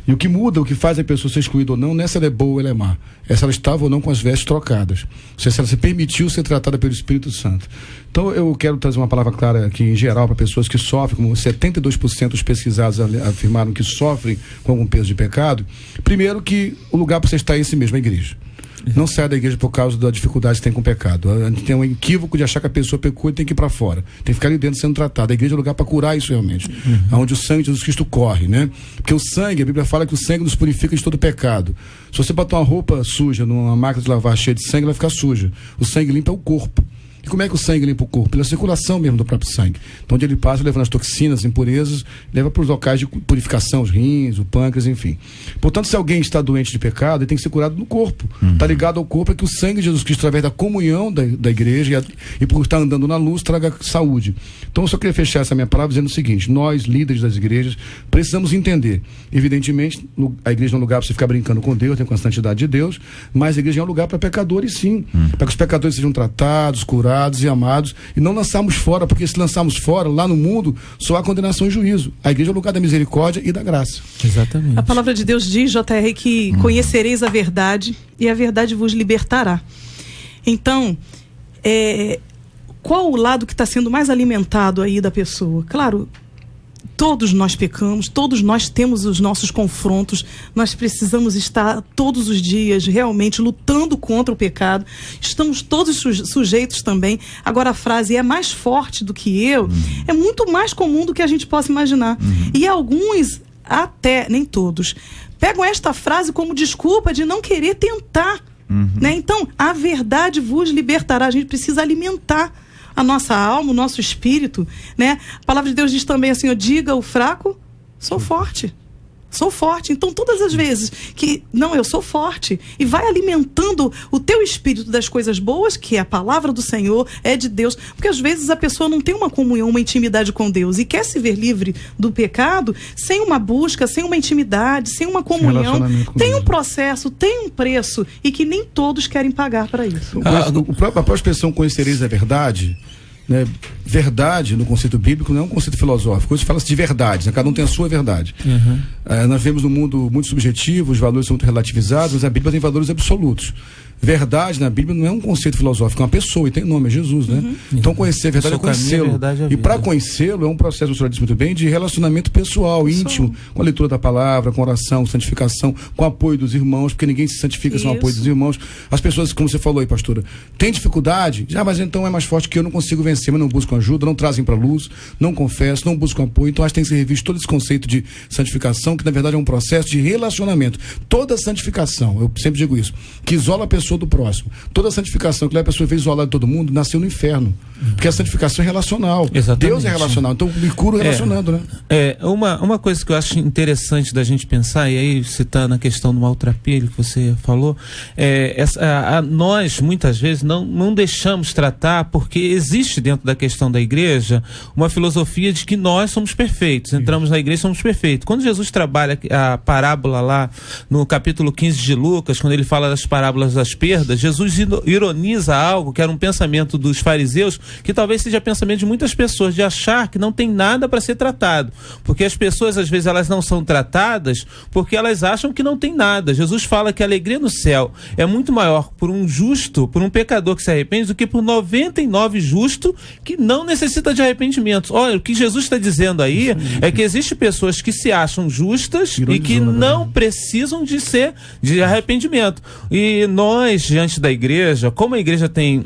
E o que muda, o que faz a pessoa ser excluída ou não é se ela é boa ou ela é má, é se ela estava ou não com as vestes trocadas, se ela se permitiu ser tratada pelo Espírito Santo. Então eu quero trazer uma palavra clara aqui em geral para pessoas que sofrem, como 72% dos pesquisados afirmaram que sofrem com algum peso de pecado. Primeiro, que o lugar para você estar é esse mesmo, a igreja. Não sai da igreja por causa da dificuldade que tem com o pecado. A gente tem um equívoco de achar que a pessoa pecou e tem que ir para fora. Tem que ficar ali dentro sendo tratado. A igreja é o lugar para curar isso realmente. Onde o sangue de Jesus Cristo corre, né? Porque o sangue, a Bíblia fala que o sangue nos purifica de todo pecado. Se você botar uma roupa suja numa máquina de lavar cheia de sangue, ela vai ficar suja. O sangue limpa o corpo. E como é que o sangue limpa o corpo? Pela circulação mesmo do próprio sangue. Então, onde ele passa, levando as toxinas, as impurezas, leva para os locais de purificação, os rins, o pâncreas, enfim. Portanto, se alguém está doente de pecado, ele tem que ser curado no corpo. Está ligado ao corpo, é que o sangue de Jesus Cristo, através da comunhão da igreja e por estar andando na luz, traga saúde. Então, eu só queria fechar essa minha palavra dizendo o seguinte: nós, líderes das igrejas, precisamos entender. Evidentemente, a igreja não é um lugar para você ficar brincando com Deus, com a santidade de Deus, mas a igreja é um lugar para pecadores, sim. Para que os pecadores sejam tratados, curados e amados, e não lançarmos fora, porque se lançarmos fora, lá no mundo, só há condenação e juízo. A igreja é o lugar da misericórdia e da graça. Exatamente. A palavra de Deus diz, JR, que conhecereis a verdade e a verdade vos libertará. Então, qual o lado que está sendo mais alimentado aí da pessoa? Claro, todos nós pecamos, todos nós temos os nossos confrontos, nós precisamos estar todos os dias realmente lutando contra o pecado, estamos todos sujeitos também. Agora, a frase "é mais forte do que eu" é muito mais comum do que a gente possa imaginar. E alguns, até, nem todos, pegam esta frase como desculpa de não querer tentar. Né? Então, a verdade vos libertará. A gente precisa alimentar a nossa alma, o nosso espírito, né? A palavra de Deus diz também assim: diga ao fraco, sou forte. Sou forte. Então, todas as vezes que, não, eu sou forte, e vai alimentando o teu espírito das coisas boas, que é a palavra do Senhor, é de Deus, porque às vezes a pessoa não tem uma comunhão, uma intimidade com Deus, e quer se ver livre do pecado sem uma busca, sem uma intimidade, sem uma comunhão. Tem um processo, tem um preço, e que nem todos querem pagar para isso. A própria expressão "conhecereis a verdade", né? Verdade, no conceito bíblico, não é um conceito filosófico. Hoje fala-se de verdade, né? Cada um tem a sua verdade. Nós vivemos num mundo muito subjetivo, os valores são muito relativizados, mas a Bíblia tem valores absolutos. Verdade na Bíblia não é um conceito filosófico, é uma pessoa, e tem nome, é Jesus, né? Então, conhecer a verdade é conhecê-lo. E para conhecê-lo é um processo, o senhor disse muito bem, de relacionamento pessoal, íntimo, com a leitura da palavra, com oração, com santificação, com o apoio dos irmãos, porque ninguém se santifica sem o apoio dos irmãos. As pessoas, como você falou aí, pastora, tem dificuldade, mas então é mais forte que eu, não consigo vencer, mas não buscam ajuda, não trazem para a luz, não confessam, não buscam apoio. Então acho que tem que ser revisto todo esse conceito de santificação, que na verdade é um processo de relacionamento. Toda santificação, eu sempre digo isso, que isola a pessoa do próximo. Toda santificação que leva a pessoa a ver isolada de todo mundo, nasceu no inferno. Porque a santificação é relacional. Exatamente. Deus é relacional. Então me curo relacionando, né? Uma coisa que eu acho interessante da gente pensar, e aí citando a questão do maltrapilho que você falou, nós muitas vezes não deixamos tratar, porque existe dentro da questão da igreja uma filosofia de que nós somos perfeitos, entramos na igreja e somos perfeitos. Quando Jesus trabalha a parábola lá no capítulo 15 de Lucas, quando ele fala das parábolas das perdas, Jesus ironiza algo que era um pensamento dos fariseus, que talvez seja pensamento de muitas pessoas, de achar que não tem nada para ser tratado, porque as pessoas às vezes elas não são tratadas porque elas acham que não tem nada. Jesus fala que a alegria no céu é muito maior por um justo, por um pecador que se arrepende, do que por 99 justos que não necessita de arrependimento. Olha, o que Jesus está dizendo aí é que existem pessoas que se acham justas e que não precisam de arrependimento. E nós, diante da igreja, como a igreja tem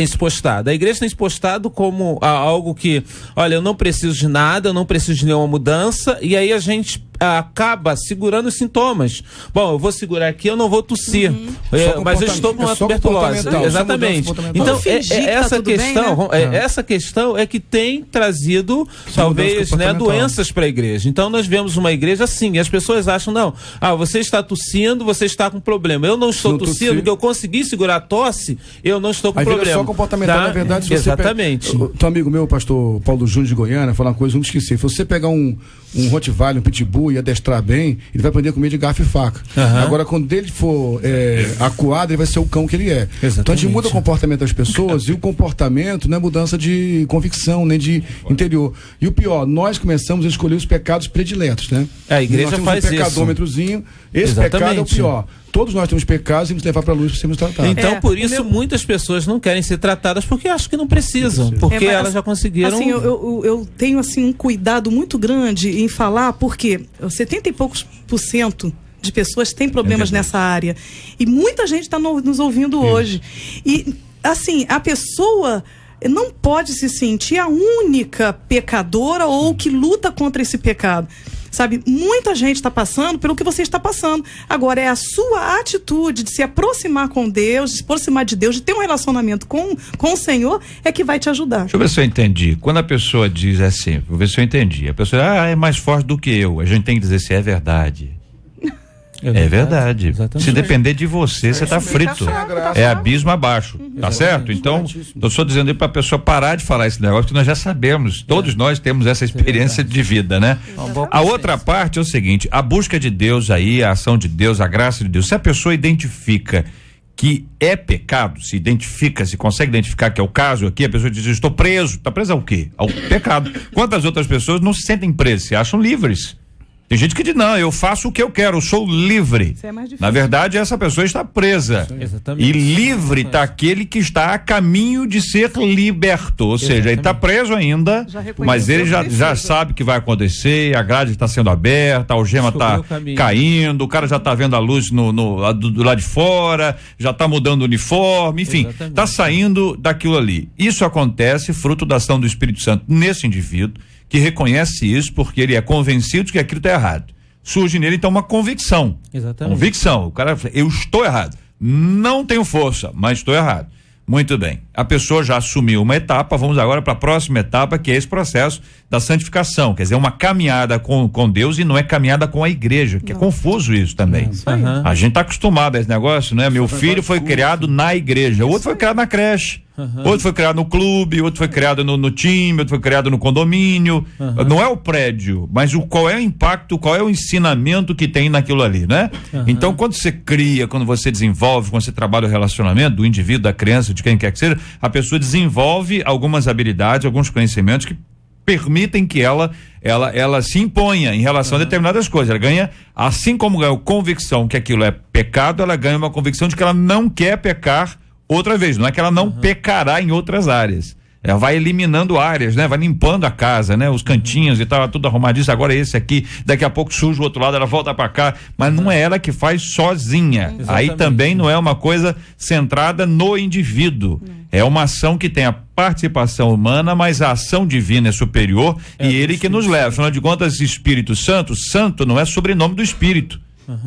se postado? A igreja tem se postado como algo que, olha, eu não preciso de nada, eu não preciso de nenhuma mudança, e aí a gente acaba segurando os sintomas. Bom, eu vou segurar aqui, eu não vou tossir, mas eu estou com uma tuberculose. Exatamente. Então, essa questão é que tem trazido, talvez, doenças para a igreja. Então, nós vemos uma igreja assim, e as pessoas acham, não, você está tossindo, você está com problema. Eu não estou tossindo, porque eu consegui segurar a tosse, eu não estou com problema. Só comportamental, na verdade, se exatamente. Teu amigo meu, pastor Paulo Júnior de Goiânia, falou uma coisa, eu nunca esqueci. Se você pegar um Rottweiler, um Pitbull e adestrar bem, ele vai aprender a comer de garfo e faca. Agora, quando ele for acuado, ele vai ser o cão que ele é. Exatamente. Então a gente muda o comportamento das pessoas e o comportamento não é mudança de convicção, nem de interior. E o pior, nós começamos a escolher os pecados prediletos, né? A igreja faz isso. Um pecadômetrozinho, esse pecado é o pior. Todos nós temos pecados e nos levar para a luz para sermos tratados. Então, por isso, muitas pessoas não querem ser tratadas porque acham que não precisam, porque elas já conseguiram... Assim, eu tenho assim, um cuidado muito grande em falar, porque 70 e poucos % de pessoas têm problemas nessa área. E muita gente está nos ouvindo hoje. E, assim, a pessoa não pode se sentir a única pecadora ou que luta contra esse pecado. Sabe, muita gente está passando pelo que você está passando. Agora, é a sua atitude de se aproximar com Deus, de se aproximar de Deus, de ter um relacionamento com o Senhor, é que vai te ajudar. Deixa eu ver se eu entendi. Quando a pessoa diz assim, vou ver se eu entendi. A pessoa é mais forte do que eu. A gente tem que dizer se é verdade. É verdade. Exatamente. Se depender de você, você está frito. É abismo abaixo. Tá certo? Então, eu estou dizendo aí para a pessoa parar de falar esse negócio, que nós já sabemos. Todos nós temos essa experiência de vida, né? A outra parte é o seguinte: a busca de Deus aí, a ação de Deus, a graça de Deus. Se a pessoa identifica que é pecado, se consegue identificar que é o caso aqui, a pessoa diz, estou preso. Está preso ao quê? Ao pecado. Quantas outras pessoas não se sentem presas, se acham livres? Tem gente que diz, não, eu faço o que eu quero, eu sou livre. Isso é mais difícil. Na verdade, essa pessoa está presa. E livre está aquele que está a caminho de ser liberto. Ou seja, ele está preso ainda, mas ele já sabe o que vai acontecer, a grade está sendo aberta, a algema está caindo, o cara já está vendo a luz do lado de fora, já está mudando o uniforme, enfim, está saindo daquilo ali. Isso acontece fruto da ação do Espírito Santo nesse indivíduo, que reconhece isso porque ele é convencido de que aquilo está errado. Surge nele então uma convicção. Exatamente. Convicção. O cara fala, eu estou errado. Não tenho força, mas estou errado. Muito bem. A pessoa já assumiu uma etapa, vamos agora para a próxima etapa, que é esse processo da santificação. Quer dizer, uma caminhada com Deus e não é caminhada com a igreja, que é confuso isso também. A gente está acostumado a esse negócio, né? Meu filho foi criado na igreja, o outro foi criado na creche. Outro foi criado no clube, outro foi criado no time, outro foi criado no condomínio. Não é o prédio, mas qual é o impacto, qual é o ensinamento que tem naquilo ali, né? Então, quando você cria, quando você desenvolve, quando você trabalha o relacionamento do indivíduo, da criança, de quem quer que seja, a pessoa desenvolve algumas habilidades, alguns conhecimentos que permitem que ela se imponha em relação a determinadas coisas. Ela ganha, assim como ganha a convicção que aquilo é pecado, ela ganha uma convicção de que ela não quer pecar outra vez, não é que ela não pecará em outras áreas. Ela vai eliminando áreas, né? Vai limpando a casa, né? Os cantinhos e tal, tudo arrumadinho. Agora esse aqui, daqui a pouco suja o outro lado, ela volta para cá, mas não é ela que faz sozinha. Aí também não é uma coisa centrada no indivíduo. É uma ação que tem a participação humana, mas a ação divina é superior e ele que nos leva. Afinal de contas, Espírito Santo, santo não é sobrenome do Espírito.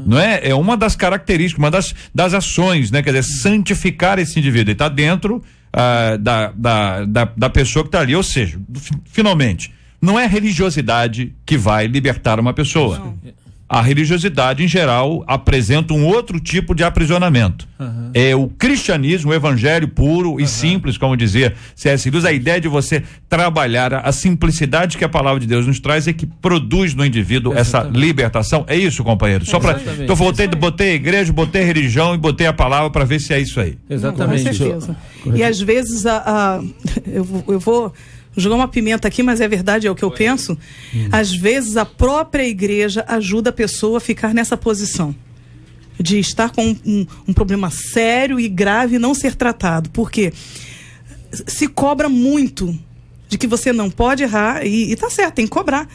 Não é? É uma das características, uma das ações, né? Quer dizer, santificar esse indivíduo. Ele está dentro da pessoa que está ali. Ou seja, finalmente, não é a religiosidade que vai libertar uma pessoa. Não. A religiosidade, em geral, apresenta um outro tipo de aprisionamento. É o cristianismo, o evangelho puro e simples, como dizia C.S. Lewis. A ideia de você trabalhar a simplicidade que a palavra de Deus nos traz é que produz no indivíduo essa libertação. É isso, companheiro. Só para então botei a igreja, botei a religião e botei a palavra para ver se é isso aí. Exatamente. Com certeza. E às vezes eu vou jogar uma pimenta aqui, mas é verdade, é o que eu penso. Às vezes a própria igreja ajuda a pessoa a ficar nessa posição de estar com um problema sério e grave e não ser tratado, porque se cobra muito de que você não pode errar e tá certo, tem que cobrar,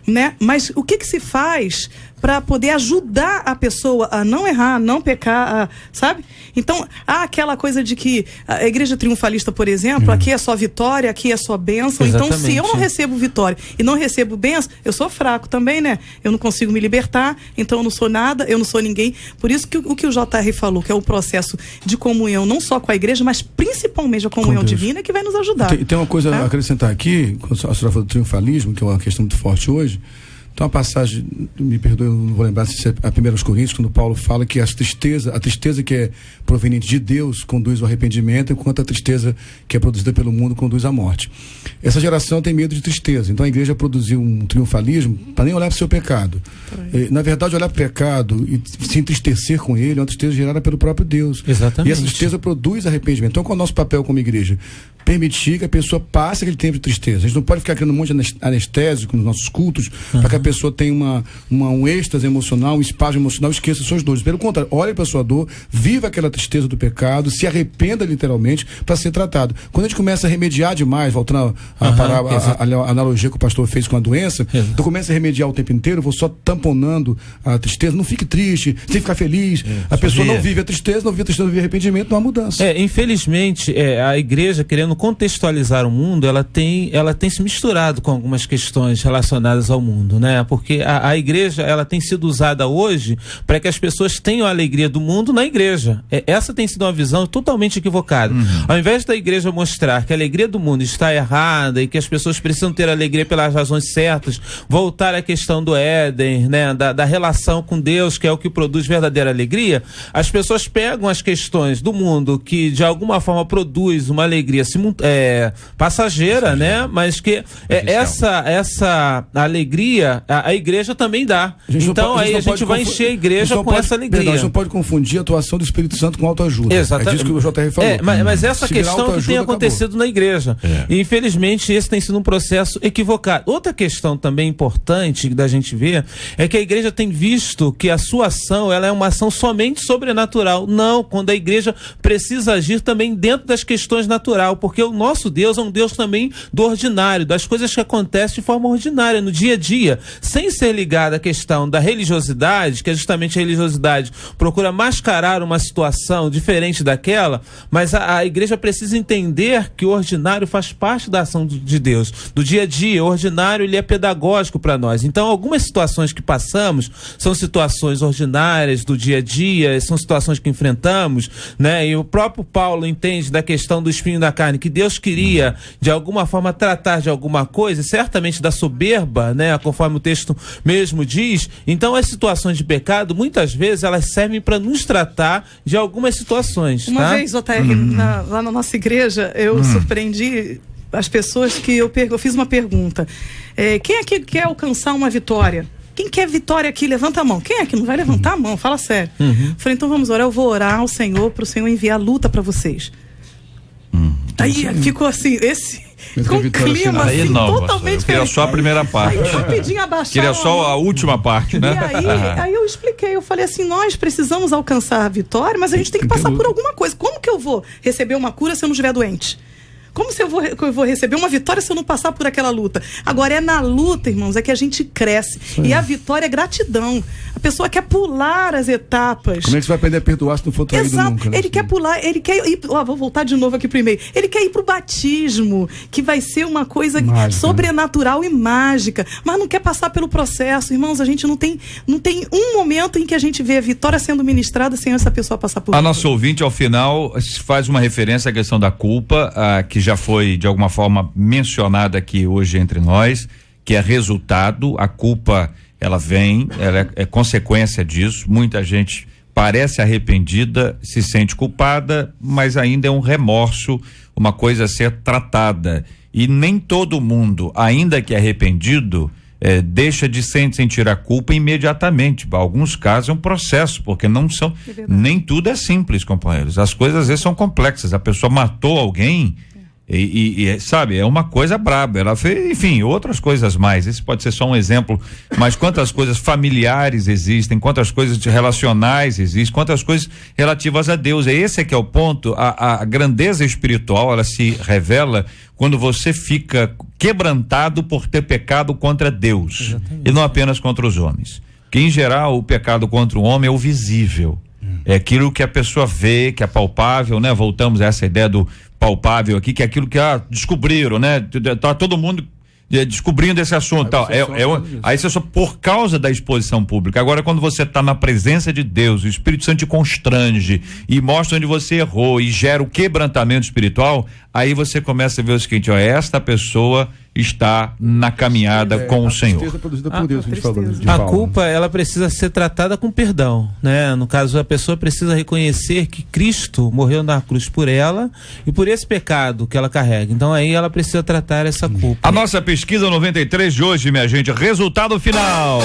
né? Mas o que se faz para poder ajudar a pessoa a não errar, a não pecar, sabe? Então, há aquela coisa de que a igreja triunfalista, por exemplo, aqui é só vitória, aqui é só bênção. Exatamente. Então, se eu não recebo vitória e não recebo bênção, eu sou fraco também, né? Eu não consigo me libertar, então eu não sou nada, eu não sou ninguém. Por isso que o que o JR falou, que é o processo de comunhão, não só com a igreja, mas principalmente a comunhão divina, que vai nos ajudar. Tem uma coisa a acrescentar aqui, quando a senhora falou do triunfalismo, que é uma questão muito forte hoje. Tem uma passagem, me perdoe, eu não vou lembrar se é a 1 Coríntios, quando Paulo fala que a tristeza que é proveniente de Deus conduz ao arrependimento, enquanto a tristeza que é produzida pelo mundo conduz à morte. Essa geração tem medo de tristeza, então a igreja produziu um triunfalismo para nem olhar para o seu pecado. Na verdade, olhar para o pecado e se entristecer com ele é uma tristeza gerada pelo próprio Deus. Exatamente. E essa tristeza produz arrependimento. Então, qual é o nosso papel como igreja? Permitir que a pessoa passe aquele tempo de tristeza. A gente não pode ficar criando um monte de anestésico nos nossos cultos, para que a pessoa tenha um êxtase emocional, um espasmo emocional, esqueça suas dores. Pelo contrário, olhe para a sua dor, viva aquela tristeza do pecado, se arrependa literalmente para ser tratado. Quando a gente começa a remediar demais, voltando a analogia que o pastor fez com a doença, tu começa a remediar o tempo inteiro, vou só tamponando a tristeza, não fique triste, tem que ficar feliz. A pessoa não vive a tristeza, não vive arrependimento, não há mudança. Infelizmente, a igreja, querendo contextualizar o mundo, ela tem se misturado com algumas questões relacionadas ao mundo, né? Porque a igreja, ela tem sido usada hoje para que as pessoas tenham a alegria do mundo na igreja. Essa tem sido uma visão totalmente equivocada. Ao invés da igreja mostrar que a alegria do mundo está errada e que as pessoas precisam ter alegria pelas razões certas, voltar à questão do Éden, né? Da relação com Deus, que é o que produz verdadeira alegria, as pessoas pegam as questões do mundo que de alguma forma produz uma alegria passageira, né? Mas que essa alegria a igreja também dá. Então aí a gente vai encher a igreja com essa alegria. Perdão, a gente não pode confundir a atuação do Espírito Santo com autoajuda. Exatamente. É disso que o JR falou. Mas essa questão que tem acontecido na igreja. E infelizmente esse tem sido um processo equivocado. Outra questão também importante da gente ver é que a igreja tem visto que a sua ação, ela é uma ação somente sobrenatural. Não, quando a igreja precisa agir também dentro das questões naturais, porque o nosso Deus é um Deus também do ordinário, das coisas que acontecem de forma ordinária, no dia a dia, sem ser ligada à questão da religiosidade, que é justamente a religiosidade procura mascarar uma situação diferente daquela, mas a igreja precisa entender que o ordinário faz parte da ação de Deus, do dia a dia. O ordinário, ele é pedagógico para nós. Então, algumas situações que passamos são situações ordinárias do dia a dia, são situações que enfrentamos, né? E o próprio Paulo entende da questão do espinho da carne, que Deus queria, de alguma forma, tratar de alguma coisa, certamente da soberba, né? Conforme o texto mesmo diz. Então, as situações de pecado, muitas vezes, elas servem para nos tratar de algumas situações. Uma vez, JR, lá na nossa igreja, eu surpreendi as pessoas que eu fiz uma pergunta. Quem aqui quer alcançar uma vitória? Quem quer vitória aqui, levanta a mão. Quem é que não vai levantar a mão? Fala sério. Falei, então vamos orar. Eu vou orar ao Senhor, para o Senhor enviar luta para vocês. Aí ficou assim, com um clima assim, totalmente diferente. Queria só a primeira parte. Aí rapidinho abaixar. Queria só a última parte, né? E aí eu expliquei, eu falei assim, nós precisamos alcançar a vitória, mas a gente tem que passar por alguma coisa. Como que eu vou receber uma cura se eu não estiver doente? Como se eu vou receber uma vitória se eu não passar por aquela luta? Agora, é na luta, irmãos, é que a gente cresce. E a vitória é gratidão. A pessoa quer pular as etapas. Como é que você vai aprender a perdoar se não for traído nunca? Né? Ele quer pular, ele quer ir... vou voltar de novo aqui primeiro. Ele quer ir pro batismo, que vai ser uma coisa mágica, sobrenatural e mágica. Mas não quer passar pelo processo. Irmãos, a gente não tem um momento em que a gente vê a vitória sendo ministrada sem essa pessoa passar por isso. A nossa ouvinte, ao final, faz uma referência à questão da culpa, que já foi de alguma forma mencionada aqui hoje entre nós, que é resultado, a culpa ela vem, ela é consequência disso. Muita gente parece arrependida, se sente culpada, mas ainda é um remorso, uma coisa a ser tratada. E nem todo mundo, ainda que arrependido, deixa de sentir a culpa imediatamente. Em alguns casos é um processo, porque nem tudo é simples, companheiros. As coisas às vezes são complexas. A pessoa matou alguém e sabe, é uma coisa braba. Ela fez, enfim, outras coisas mais. Esse pode ser só um exemplo, mas quantas coisas familiares existem, quantas coisas relacionais existem, quantas coisas relativas a Deus. Esse é que é o ponto. A grandeza espiritual, ela se revela quando você fica quebrantado por ter pecado contra Deus. Exatamente. E não apenas contra os homens. Porque, em geral, o pecado contra o homem é o visível. É aquilo que a pessoa vê, que é palpável, né? Voltamos a essa ideia do palpável aqui, que é aquilo que descobriram, né? Tá todo mundo descobrindo esse assunto. Aí você só por causa da exposição pública. Agora, quando você está na presença de Deus, o Espírito Santo te constrange e mostra onde você errou e gera o quebrantamento espiritual, aí você começa a ver o seguinte, esta pessoa está na caminhada com o Senhor. A culpa, ela precisa ser tratada com perdão, né? No caso, a pessoa precisa reconhecer que Cristo morreu na cruz por ela e por esse pecado que ela carrega. Então aí ela precisa tratar essa culpa. A nossa pesquisa 93 de hoje, minha gente, resultado final.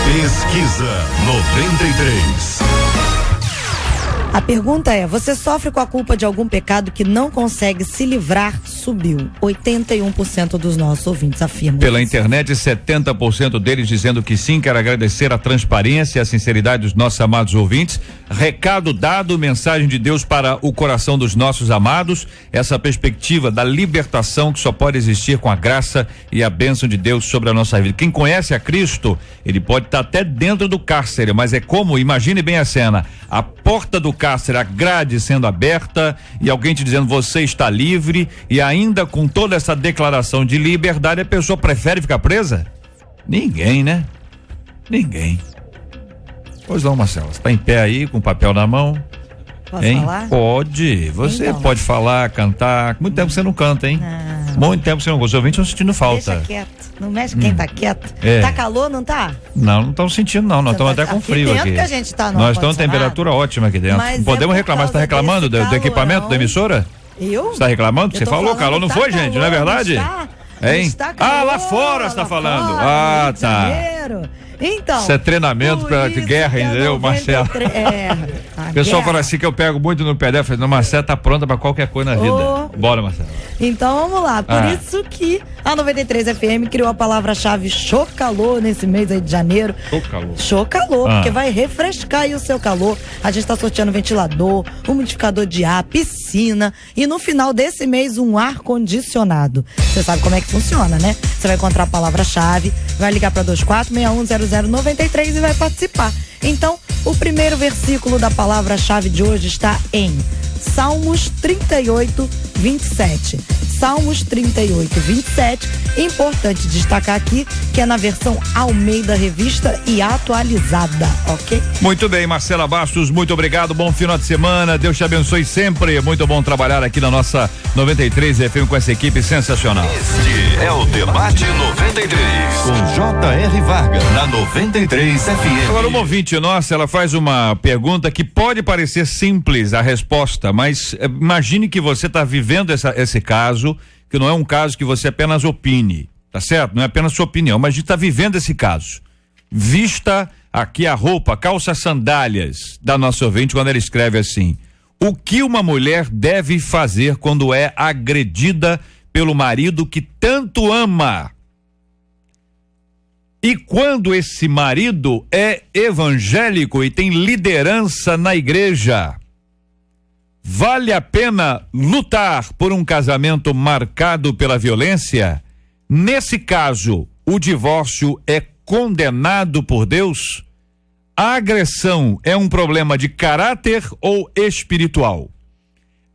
Pesquisa 93. A pergunta é: você sofre com a culpa de algum pecado que não consegue se livrar? Subiu. 81% dos nossos ouvintes afirmam. Pela internet, 70% deles dizendo que sim. Quero agradecer a transparência e a sinceridade dos nossos amados ouvintes. Recado dado, mensagem de Deus para o coração dos nossos amados. Essa perspectiva da libertação que só pode existir com a graça e a bênção de Deus sobre a nossa vida. Quem conhece a Cristo, ele pode estar até dentro do cárcere, mas é como, imagine bem a cena, a porta do cárcere, a grade sendo aberta e alguém te dizendo você está livre, e ainda com toda essa declaração de liberdade, a pessoa prefere ficar presa? Ninguém, né? Ninguém. Pois não, Marcela, você está em pé aí com o papel na mão? Posso hein? falar? Pode, você então pode falar, cantar. Muito tempo que você não canta, hein? Muito tempo que você não gosta. Os ouvintes estão sentindo falta. Deixa quieto, não mexe quem tá quieto. Tá calor, não tá? Não estão sentindo não, nós estamos até com frio aqui. Que a gente tá nós estamos com temperatura ótima aqui dentro. Não podemos reclamar. Você está reclamando do equipamento da emissora? Eu? Você está reclamando? Você falou, calor não foi, gente, não é verdade? Hein? Lá fora você está falando. Tá. Então, isso é treinamento para guerra, entendeu, Marcelo? O pessoal fala assim que eu pego muito no pé dela, falo, não, Marcela tá pronta para qualquer coisa na vida. Bora, Marcelo. Então vamos lá, por isso que a 93 FM criou a palavra-chave Chocalor nesse mês aí de janeiro. Chocalor, porque vai refrescar aí o seu calor. A gente tá sorteando ventilador, umidificador de ar, piscina e no final desse mês um ar-condicionado. Você sabe como é que funciona, né? Você vai encontrar a palavra-chave, vai ligar para 24610093 e vai participar. Então, o primeiro versículo da palavra-chave de hoje está em Salmos 38, 27. Salmos 38, 27. Importante destacar aqui que é na versão Almeida Revista e atualizada, ok? Muito bem, Marcela Bastos, muito obrigado, bom final de semana, Deus te abençoe sempre, muito bom trabalhar aqui na nossa 93 FM com essa equipe sensacional. Este é o Debate 93, com J.R. Vargas, na 93 FM. Agora, uma ouvinte nossa, ela faz uma pergunta que pode parecer simples a resposta, mas imagine que você está vivendo esse caso, que não é um caso que você apenas opine, tá certo? Não é apenas sua opinião, mas a gente está vivendo esse caso. Vista aqui a roupa, calça, sandálias da nossa ouvinte quando ela escreve assim: o que uma mulher deve fazer quando é agredida pelo marido que tanto ama? E quando esse marido é evangélico e tem liderança na igreja? Vale a pena lutar por um casamento marcado pela violência? Nesse caso, o divórcio é condenado por Deus? A agressão é um problema de caráter ou espiritual?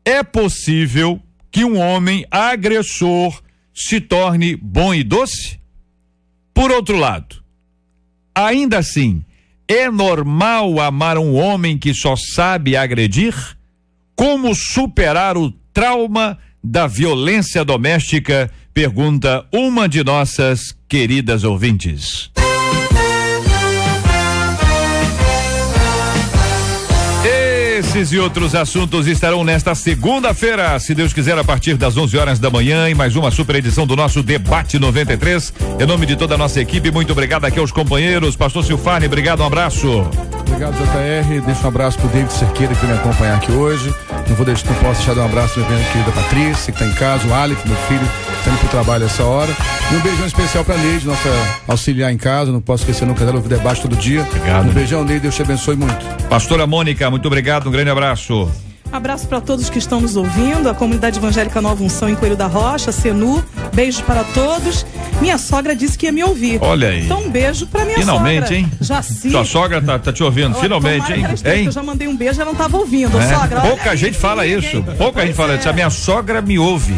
É possível que um homem agressor se torne bom e doce? Por outro lado, ainda assim, é normal amar um homem que só sabe agredir? Como superar o trauma da violência doméstica? Pergunta uma de nossas queridas ouvintes. Esses e outros assuntos estarão nesta segunda-feira, se Deus quiser, a partir das 11 horas da manhã, em mais uma super edição do nosso Debate 93. Em nome de toda a nossa equipe, muito obrigado aqui aos companheiros. Pastor Silfane, obrigado, um abraço. Obrigado, JR. Deixa um abraço pro David Cerqueira, que veio me acompanhar aqui hoje. Não posso deixar de um abraço pra minha querida Patrícia, que tá em casa, o Alex, meu filho, tá indo pro trabalho essa hora. E um beijão especial pra Neide, nossa auxiliar em casa, não posso esquecer nunca dela, o debate todo dia. Obrigado. Um beijão, Neide, Deus te abençoe muito. Pastora Mônica, muito obrigado, um grande abraço. Abraço para todos que estão nos ouvindo, a comunidade evangélica Nova Unção em Coelho da Rocha, Senu, beijos para todos. Minha sogra disse que ia me ouvir. Olha aí. Então um beijo para minha finalmente, sogra. Hein? Jaci. Sua sogra tá te ouvindo, finalmente, hein? Eu já mandei um beijo, ela não estava ouvindo. Sogra, pouca gente fala isso. Pouca gente fala isso. A minha sogra me ouve.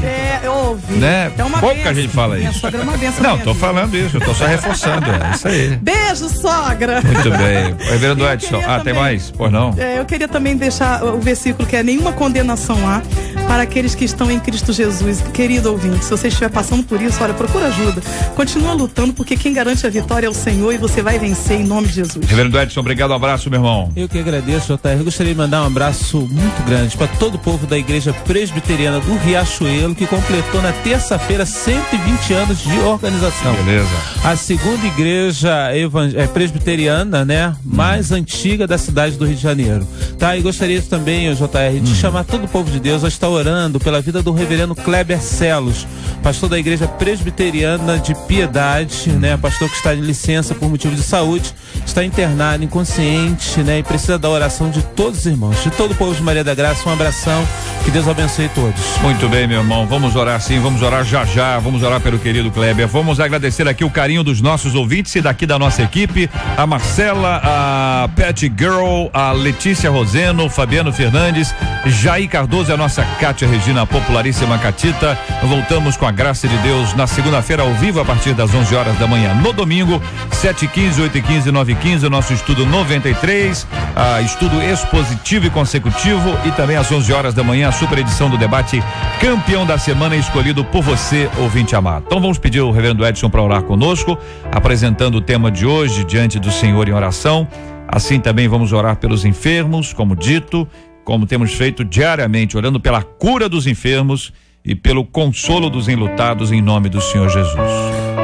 Ouve. Né? É uma pouca gente fala minha isso. Sogra é uma benção. Não, tô falando isso, eu tô só reforçando. É isso aí. Beijo, sogra. Muito bem. Reverendo Edson. Tem mais? Pois não. Eu queria também deixar o versículo que é: nenhuma condenação há para aqueles que estão em Cristo Jesus. Querido ouvinte, se você estiver passando por isso, olha, procura ajuda. Continua lutando, porque quem garante a vitória é o Senhor e você vai vencer em nome de Jesus. Reverendo Edson, obrigado, um abraço, meu irmão. Eu que agradeço, JR. Eu gostaria de mandar um abraço muito grande para todo o povo da Igreja Presbiteriana do Riachuelo, que completou na terça-feira 120 anos de organização. Beleza. A segunda igreja presbiteriana, né, mais antiga da cidade do Rio de Janeiro. Tá? E gostaria também, JR, de chamar todo o povo de Deus a estar orando pela vida do reverendo Kleber Celos, pastor da Igreja Presbiteriana de Piedade, né, pastor que está de licença por motivo de saúde, está internado, inconsciente, né, e precisa da oração de todos os irmãos, de todo o povo de Maria da Graça. Um abração, que Deus abençoe todos. Muito bem, meu irmão, vamos orar sim, vamos orar já, vamos orar pelo querido Kleber, vamos agradecer aqui o carinho dos nossos ouvintes e daqui da nossa equipe, a Marcela, a Pet Girl, a Letícia Roseno, Fabiano Fernandes, Jair Cardoso e a nossa Cátia Regina, a popularíssima Catita. Voltamos com a graça de Deus na segunda-feira ao vivo a partir das 11 horas da manhã. No domingo, 7h15, 8h15, 9h15, o nosso estudo 93, estudo expositivo e consecutivo, e também às 11 horas da manhã a super edição do debate campeão da semana escolhido por você, ouvinte amado. Então vamos pedir ao reverendo Edson para orar conosco, apresentando o tema de hoje diante do Senhor em oração. Assim também vamos orar pelos enfermos, como dito, como temos feito diariamente, orando pela cura dos enfermos e pelo consolo dos enlutados, em nome do Senhor Jesus.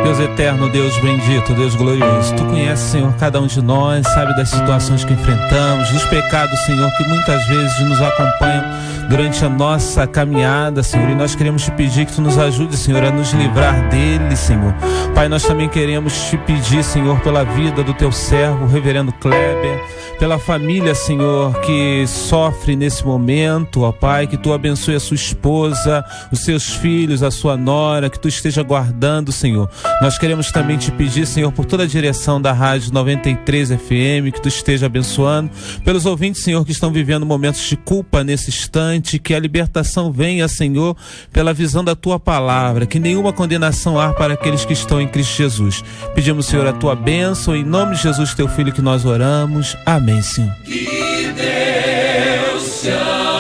Deus eterno, Deus bendito, Deus glorioso, Tu conheces, Senhor, cada um de nós, sabe das situações que enfrentamos, dos pecados, Senhor, que muitas vezes nos acompanham durante a nossa caminhada, Senhor, e nós queremos Te pedir que Tu nos ajude, Senhor, a nos livrar dele, Senhor. Pai, nós também queremos Te pedir, Senhor, pela vida do Teu servo, o reverendo Kleber, pela família, Senhor, que sofre nesse momento, ó Pai, que Tu abençoe a sua esposa, os seus filhos, a sua nora, que Tu esteja guardando, Senhor. Nós queremos também Te pedir, Senhor, por toda a direção da Rádio 93 FM, que Tu esteja abençoando, pelos ouvintes, Senhor, que estão vivendo momentos de culpa nesse instante, que a libertação venha, Senhor, pela visão da Tua palavra, que nenhuma condenação há para aqueles que estão em Cristo Jesus. Pedimos, Senhor, a Tua bênção, em nome de Jesus, Teu Filho, que nós oramos. Amém, Senhor. Que Deus te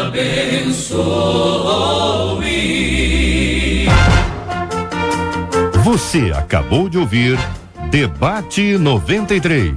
abençoe. Você acabou de ouvir Debate 93.